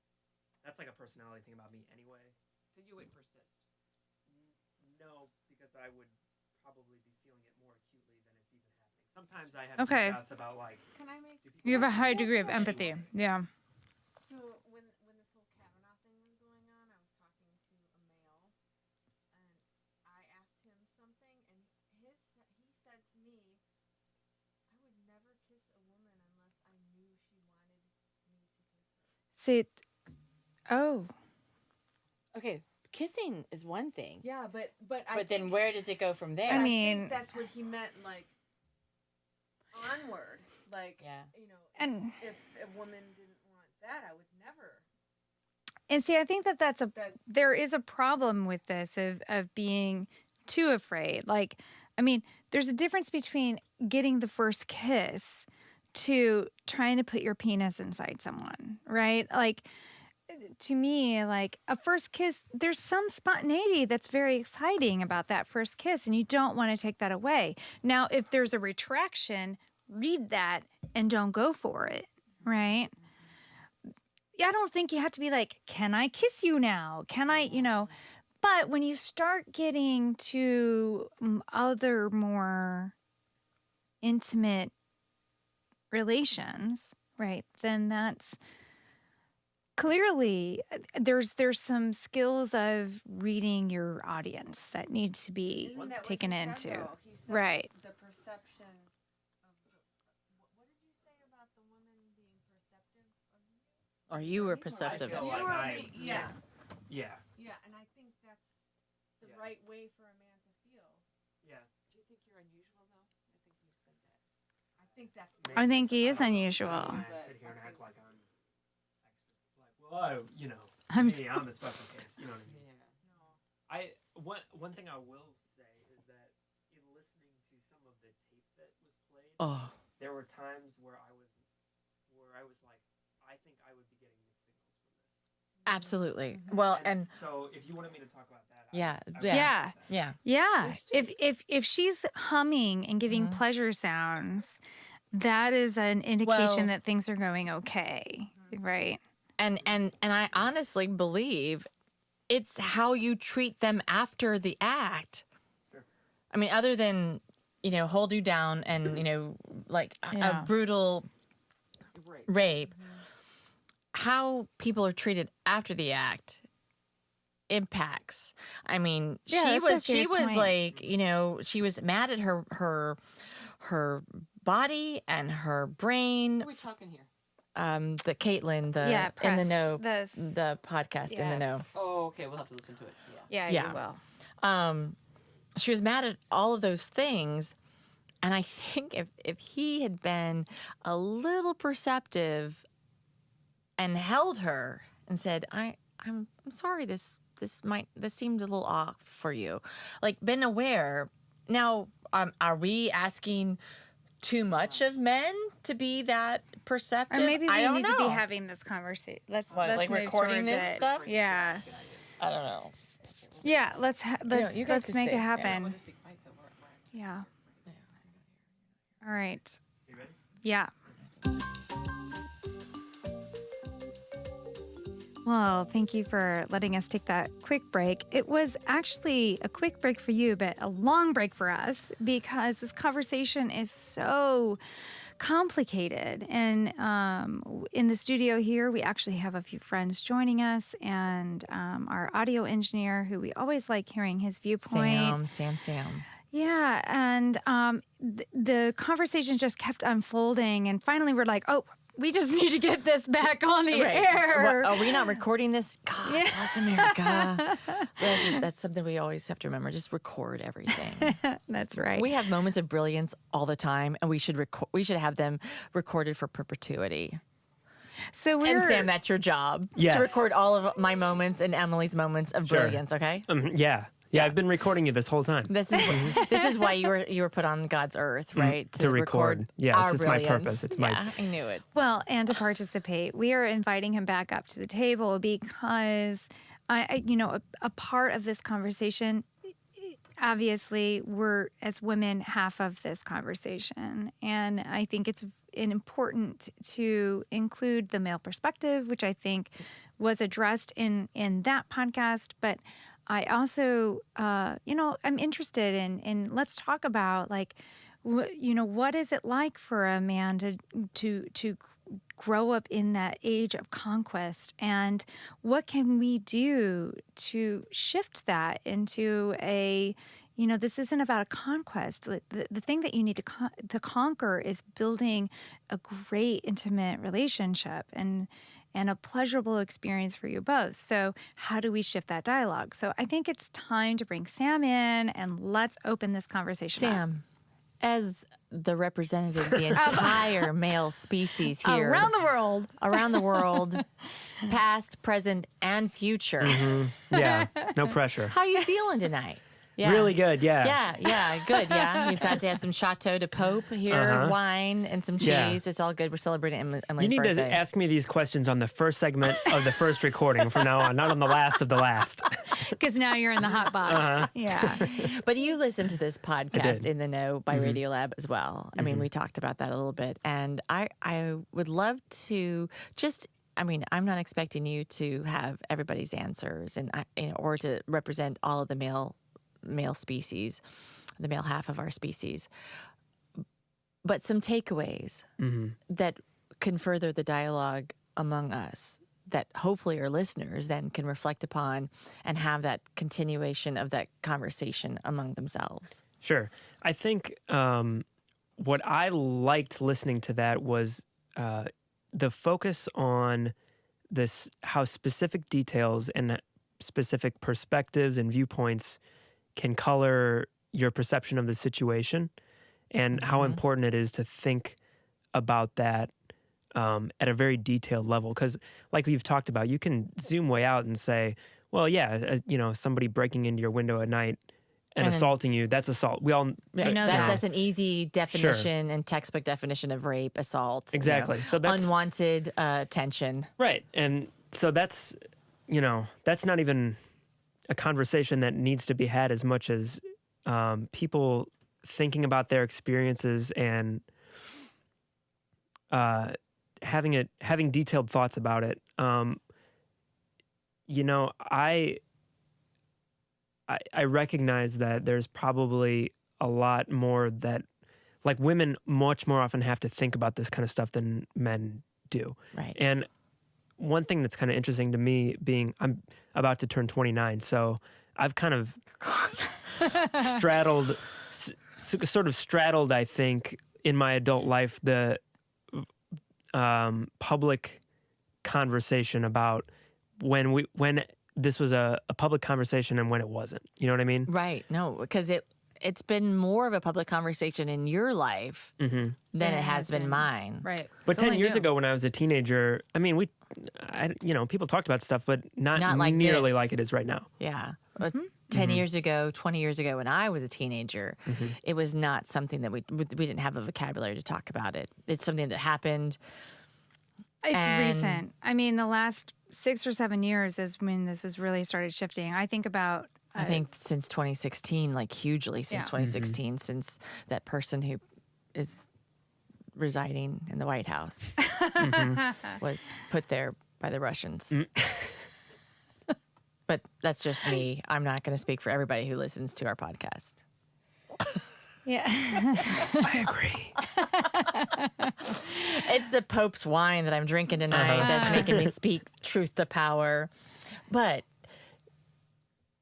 That's like a personality thing about me anyway. So you would persist. No, because I would probably be feeling it more acutely than it's even happening. Sometimes I have Okay. doubts about like. Can I make? You have a high degree of empathy. Anyway. Yeah. So when this whole Kavanaugh thing was going on, I was talking to a male, and I asked him something, and he said to me, "I would never kiss a woman unless I knew she wanted me to kiss her." See, oh, Okay, kissing is one thing. Yeah, but Then where does it go from there? I mean- think that's what he meant, like onward, like Yeah. and if a woman didn't want that, I would never. and see, I think there is a problem with this of being too afraid. Like, I mean, there's a difference between getting the first kiss to trying to put your penis inside someone, right? Like, to me, like a first kiss, there's some spontaneity that's very exciting about that first kiss, and you don't want to take that away. Now, if there's a retraction, read that and don't go for it, right? Yeah, I don't think you have to be like, can I kiss you now? Can I, but when you start getting to other more intimate relations, right, then that's clearly there's some skills of reading your audience that need to be Isn't that what taken he said, into. though? He said Right. The perception of what did you say about the woman being perceptive of you? Or you were I perceptive. feel You like were I- being- yeah, Yeah. and I think that's the Yeah. right way for a man to feel. Yeah. Do you think you're unusual though? I think you said that. I think that's. I think he is I don't know. unusual. I don't wanna sit here and act like I'm extra, like, well, I'm I'm a special case. You know what I mean? Yeah. No. One thing I will say is that in listening to some of the tape that was played, Oh, there were times where I was like, I think I would be getting mixed signals from this. absolutely. Well, and so if you wanted me to talk about that, Yeah, I would yeah. talk about that. yeah. Yeah. If she's humming and giving pleasure sounds, that is an indication Well- that things are going okay, right? And I honestly believe it's how you treat them after the act. Sure. I mean, other than, hold you down and, like Yeah. a brutal Right. rape, how people are treated after the act impacts. I mean, Yeah, she that's a was good point. like, she was mad at her body and her brain. Who are we talking here? The Caitlin, the Yeah, in the pressed know, the podcast in the know. Yes. Oh, okay. We'll have to listen to it. Yeah. Yeah, Yeah. you will. She was mad at all of those things, and I think if he had been a little perceptive and held her and said, I'm sorry, this seemed a little off for you, like been aware. Now, are we asking too much of men to be that perceptive? Or maybe we I don't need know. to be having this conversation. Let's like move recording towards this it. stuff? Yeah, I don't know. yeah. Let's you guys let's can make stay. it Yeah. We'll happen. just be quiet though. We're Yeah. All right. You ready? Yeah. Well, thank you for letting us take that quick break. It was actually a quick break for you, but a long break for us because this conversation is so complicated. And in the studio here, we actually have a few friends joining us and our audio engineer, who we always like hearing his viewpoint. Sam. Yeah, and the conversation just kept unfolding, and finally we're like, oh, we just need to get this back on the air. Are we not recording this? God bless America. That's something we always have to remember. Just record everything. That's right. We have moments of brilliance all the time, and we should have them recorded for perpetuity. So we're And Sam, that's your job. Yes. To record all of my moments and Emily's moments of Sure. brilliance, okay? Yeah. Yeah, I've been recording you this whole time. This is why you were put on God's earth, right? To record. Yeah, our this is my brilliance. purpose. It's I knew it. Well, and to participate. We are inviting him back up to the table because a part of this conversation, obviously, we're, as women, half of this conversation. And I think it's important to include the male perspective, which I think was addressed in that podcast. But I also, I'm interested in let's talk about, like, what is it like for a man to grow up in that age of conquest, and what can we do to shift that into a, this isn't about a conquest. The thing that you need to conquer is building a great intimate relationship and a pleasurable experience for you both. So how do we shift that dialogue? So I think it's time to bring Sam in and let's open this conversation up. Sam, as the representative of the entire male species here. Around the world. Past, present, and future. Yeah, no pressure. How you feeling tonight? Yeah. Really good, yeah. Yeah, good, yeah. You've got to have some Châteauneuf-du-Pape here, wine, and some cheese. Yeah. It's all good. We're celebrating Emily's birthday. You need to ask me these questions on the first segment of the first recording from now on, not on the last of the last. Because now you're in the hot box. Yeah. But you listen to this podcast, In the Know by Radiolab as well. I mean, we talked about that a little bit. And I would love to I'm not expecting you to have everybody's answers and or to represent all of the male species, the male half of our species, but some takeaways that can further the dialogue among us that hopefully our listeners then can reflect upon and have that continuation of that conversation among themselves. Sure. I think what I liked listening to that was the focus on this, how specific details and specific perspectives and viewpoints can color your perception of the situation, and how important it is to think about that at a very detailed level. Because like we've talked about, you can zoom way out and say, well, yeah, somebody breaking into your window at night and assaulting you, that's assault. We all that's an easy definition and textbook definition of rape, assault. Exactly. So that's unwanted tension. Right. And so that's not even a conversation that needs to be had as much as people thinking about their experiences and having detailed thoughts about it. I recognize that there's probably a lot more that, like, women much more often have to think about this kind of stuff than men do. Right. And one thing that's kind of interesting to me, being I'm about to turn 29, so I've kind of straddled, I think, in my adult life, the public conversation about when this was a public conversation and when it wasn't. You know what I mean? Right. No, because it's been more of a public conversation in your life than it has been mine. Right. But 10 years ago when I was a teenager, I mean, people talked about stuff, but not like nearly this. like it is right now. Yeah. 10 years ago, 20 years ago when I was a teenager, it was not something that we didn't have a vocabulary to talk about it. It's something that happened. It's recent. I mean, the last 6 or 7 years is when this has really started shifting. I think since 2016, like hugely since 2016, since that person who is residing in the White House was put there by the Russians. But that's just me. I'm not going to speak for everybody who listens to our podcast. Yeah. I agree. It's the Pope's wine that I'm drinking tonight that's making me speak truth to power. But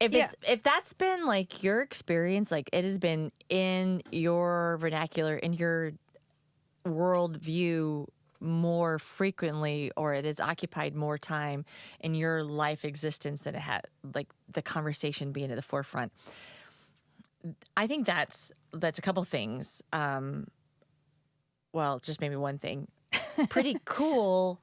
if that's been like your experience, like it has been in your vernacular, in your worldview more frequently, or it has occupied more time in your life existence than it had, like the conversation being at the forefront, I think that's a couple things. Well, just maybe one thing. Pretty cool,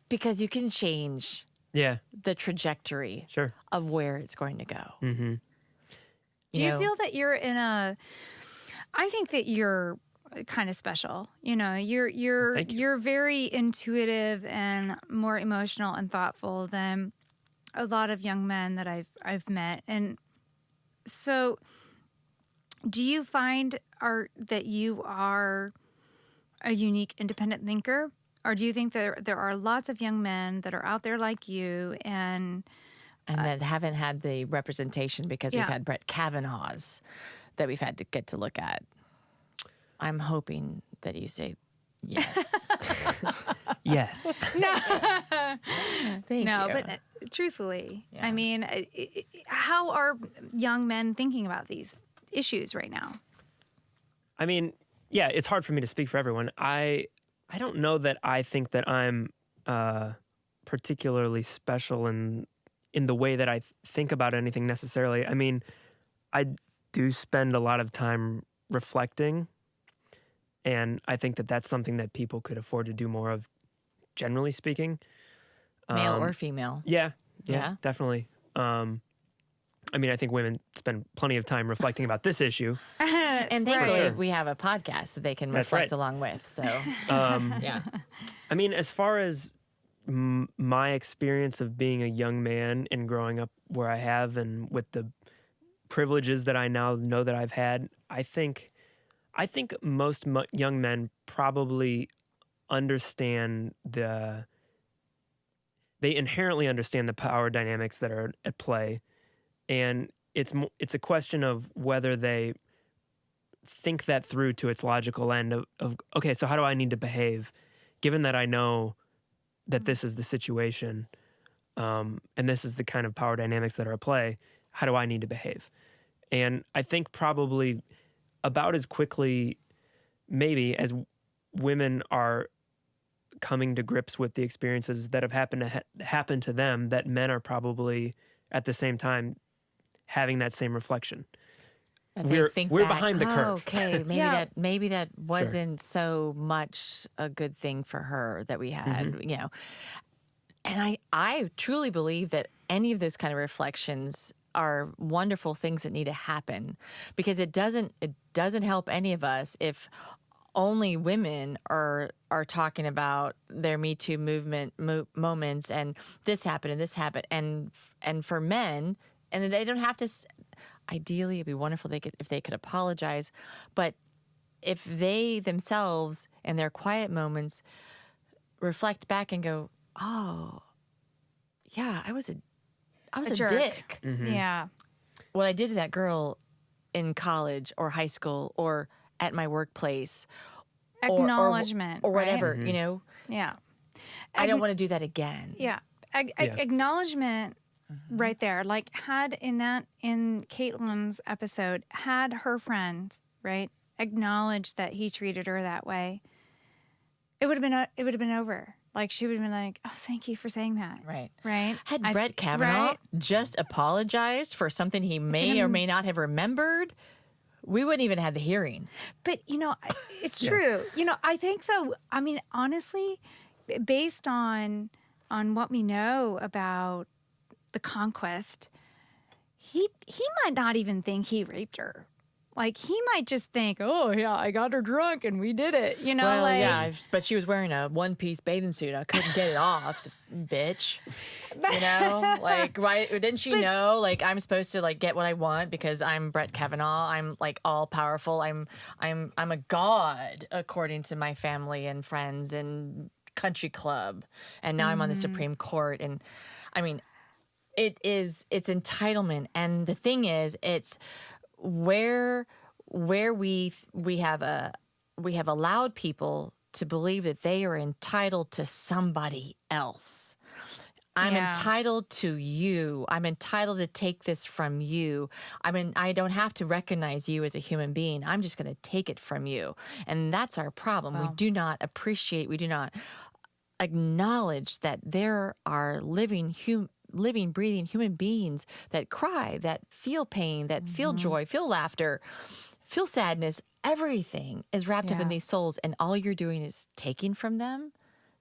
because you can change the trajectory of where it's going to go. Do you feel that you're in a? I think that you're kind of special. You know, you're very intuitive and more emotional and thoughtful than a lot of young men that I've met. And so, do you find that you are a unique, independent thinker, or do you think there are lots of young men that are out there like you and that haven't had the representation because we've had Brett Kavanaugh's that we've had to get to look at? I'm hoping that you say yes. Yes. Thank you. But truthfully, I mean, how are young men thinking about these issues right now? I mean, yeah, it's hard for me to speak for everyone. I don't know that I think that I'm particularly special in the way that I think about anything necessarily. I mean, I do spend a lot of time reflecting, and I think that that's something that people could afford to do more of, generally speaking. Male or female. Yeah, definitely. I mean, I think women spend plenty of time reflecting about this issue. And thankfully, we have a podcast that they can reflect along with. So, yeah. I mean, as far as my experience of being a young man and growing up where I have and with the privileges that I now know that I've had, I think most young men probably understand they inherently understand the power dynamics that are at play. And it's a question of whether they think that through to its logical end of okay, so how do I need to behave, given that I know that this is the situation, and this is the kind of power dynamics that are at play. How do I need to behave? And I think probably about as quickly, maybe, as women are coming to grips with the experiences that have happened to them, that men are probably at the same time having that same reflection. We're behind the curve. Okay, maybe that wasn't so much a good thing for her that we had, you know. And I truly believe that any of those kind of reflections are wonderful things that need to happen, because it doesn't help any of us if only women are talking about their Me Too movement moments and this happened and for men, and they don't have to. Ideally, it'd be wonderful if they could apologize, but if they themselves in their quiet moments reflect back and go, "Oh, yeah, I was a dick." Mm-hmm. Yeah, what I did to that girl in college or high school or at my workplace, acknowledgement or whatever, right? you know. Yeah, I don't want to do that again. Yeah, acknowledgement. Right there, like in Caitlin's episode, had her friend acknowledged that he treated her that way, it would have been over. Like she would have been like, "Oh, thank you for saying that." Right. Had Brett Kavanaugh just apologized for something he may or may not have remembered, we wouldn't even have the hearing. But it's true. I think though. I mean, honestly, based on what we know about the conquest, he might not even think he raped her. Like he might just think, "Oh yeah, I got her drunk and we did it." Well, yeah, but she was wearing a one-piece bathing suit. I couldn't get it off, bitch. Right? Didn't she know? Like I'm supposed to get what I want because I'm Brett Kavanaugh. I'm all powerful. I'm a god according to my family and friends and country club. And now I'm on the Supreme Court. And I mean, it's entitlement. And the thing is, it's where we have allowed people to believe that they are entitled to somebody else. I'm entitled to you. I'm entitled to take this from you. I don't have to recognize you as a human being. I'm just going to take it from you. And that's our problem. Wow. We do not acknowledge that there are living, breathing human beings that cry, that feel pain, that feel joy, feel laughter, feel sadness. Everything is wrapped up in these souls, and all you're doing is taking from them.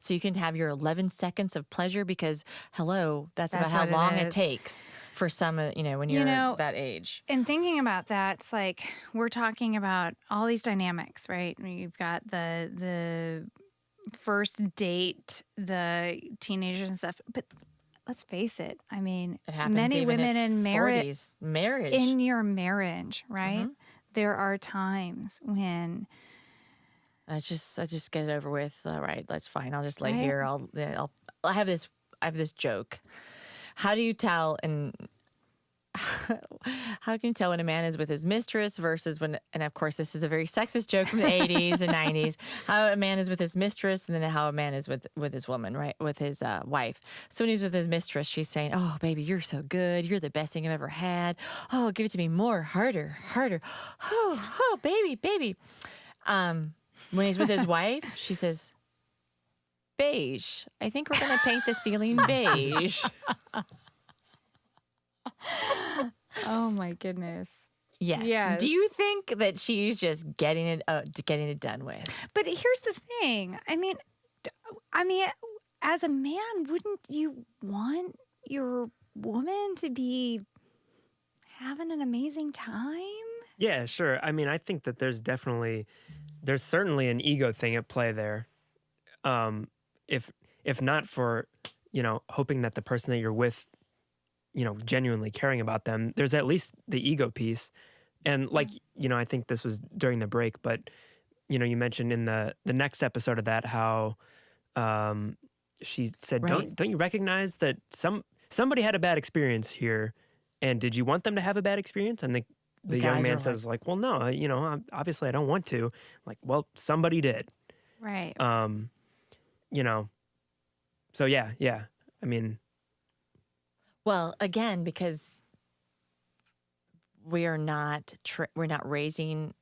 so you can have your 11 seconds of pleasure because, hello, that's about how what it long it is. takes for some, when you're that age. And thinking about that, it's like we're talking about all these dynamics, right? You've got the first date, the teenagers and stuff. But let's face it. I mean, It happens many even women at in 40s, marriage. in your marriage, right? There are times when I just get it over with. All right, that's fine. I'll just lay Right. here. I have this joke. How do you tell how can you tell when a man is with his mistress versus when, and of course this is a very sexist joke from the 80s and 90s, how a man is with his mistress and then how a man is with his woman, right? With his wife. So when he's with his mistress, she's saying, oh, baby, you're so good. You're the best thing I've ever had. Oh, give it to me more, harder. Oh, baby. When he's with his wife, she says, beige. I think we're going to paint the ceiling beige. oh my goodness. Yes. Do you think that she's just getting it done with? But here's the thing. I mean, as a man, wouldn't you want your woman to be having an amazing time? Yeah, sure. I mean, I think that there's certainly an ego thing at play there. If not for, hoping that the person that you're with, genuinely caring about them, there's at least the ego piece. And like, I think this was during the break, but, you mentioned in the next episode of that, how she said, Right. don't you recognize that somebody had a bad experience here? And did you want them to have a bad experience? And the young guys man are says like, well, no, obviously I don't want to. Like, well, somebody did. Right. So yeah. I mean, Well, again, because we're not raising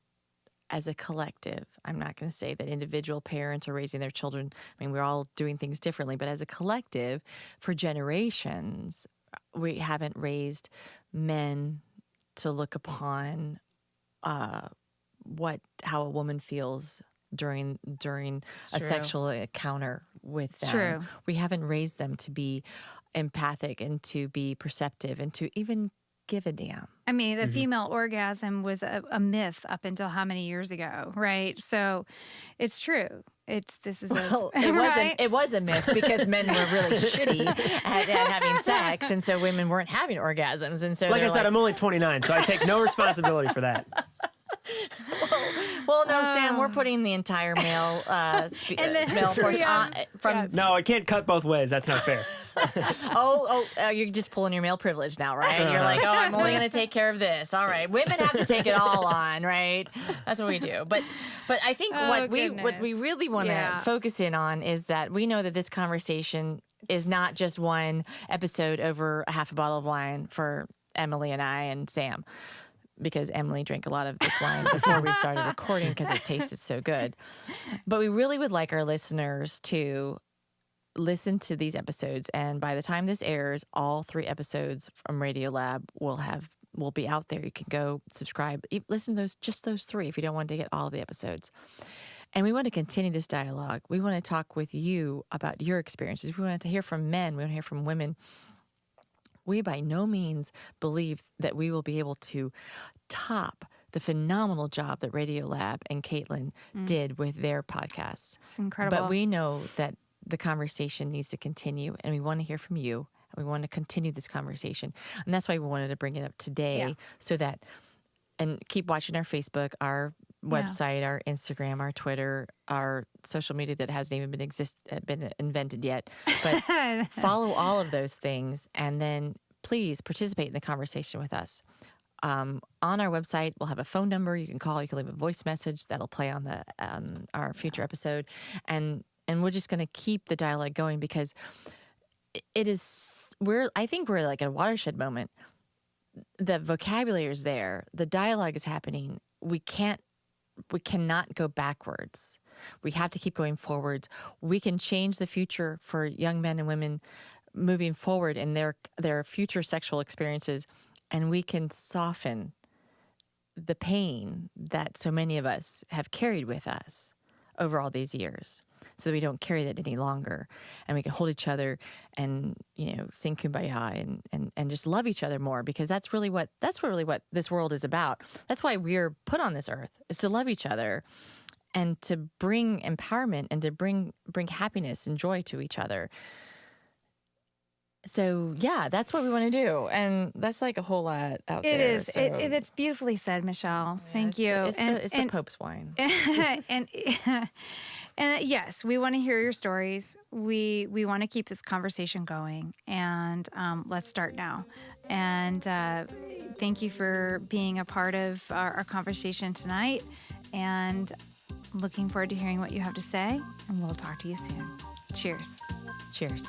as a collective. I'm not going to say that individual parents are raising their children. I mean, we're all doing things differently, but as a collective, for generations, we haven't raised men to look upon how a woman feels during a true. sexual encounter with them. True. We haven't raised them to be empathic and to be perceptive and to even give a damn. I mean, the female orgasm was a myth up until how many years ago, right? So it's true. Well, right? it was a myth because men were really shitty at having sex, and so women weren't having orgasms. And so, like I said, I'm only 29, so I take no responsibility for that. Well, no, Sam, we're putting the entire male male portion on from. Yes. No, I can't cut both ways. That's not fair. You're just pulling your male privilege now, right? You're like, oh, I'm only going to take care of this. All right, women have to take it all on, right? That's what we do. But I think what we really want to focus in on is that we know that this conversation is not just one episode over a half a bottle of wine for Emily and I and Sam, because Emily drank a lot of this wine before we started recording because it tasted so good. But we really would like our listeners to listen to these episodes, and by the time this airs, all 3 episodes from Radiolab will be out there. You can go subscribe, listen to those 3 if you don't want to get all of the episodes. And we want to continue this dialogue. We want to talk with you about your experiences. We want to hear from men. We want to hear from women. We by no means believe that we will be able to top the phenomenal job that Radiolab and Caitlin did with their podcast. It's incredible. But we know that the conversation needs to continue, and we want to hear from you, and we want to continue this conversation. And that's why we wanted to bring it up today, so that, and keep watching our Facebook, our website, our Instagram, our Twitter, our social media that hasn't even been invented yet. But follow all of those things, and then please participate in the conversation with us. On our website, we'll have a phone number you can call. You can leave a voice message that'll play on our future episode, and we're just going to keep the dialogue going because I think we're like at a watershed moment. The vocabulary is there, the dialogue is happening. We cannot go backwards. We have to keep going forwards. We can change the future for young men and women moving forward in their future sexual experiences, and we can soften the pain that so many of us have carried with us over all these years. so that we don't carry that any longer, and we can hold each other and, sing Kumbaya and just love each other more, because that's really what this world is about. That's why we're put on this earth, is to love each other and to bring empowerment and to bring happiness and joy to each other. So yeah, that's what we want to do, and that's like a whole lot out there. It is. So. It's beautifully said, Michelle. Thank you. It's the Pope's wine. And yes, we want to hear your stories. We want to keep this conversation going, and let's start now. And thank you for being a part of our conversation tonight. And looking forward to hearing what you have to say. And we'll talk to you soon. Cheers. Cheers.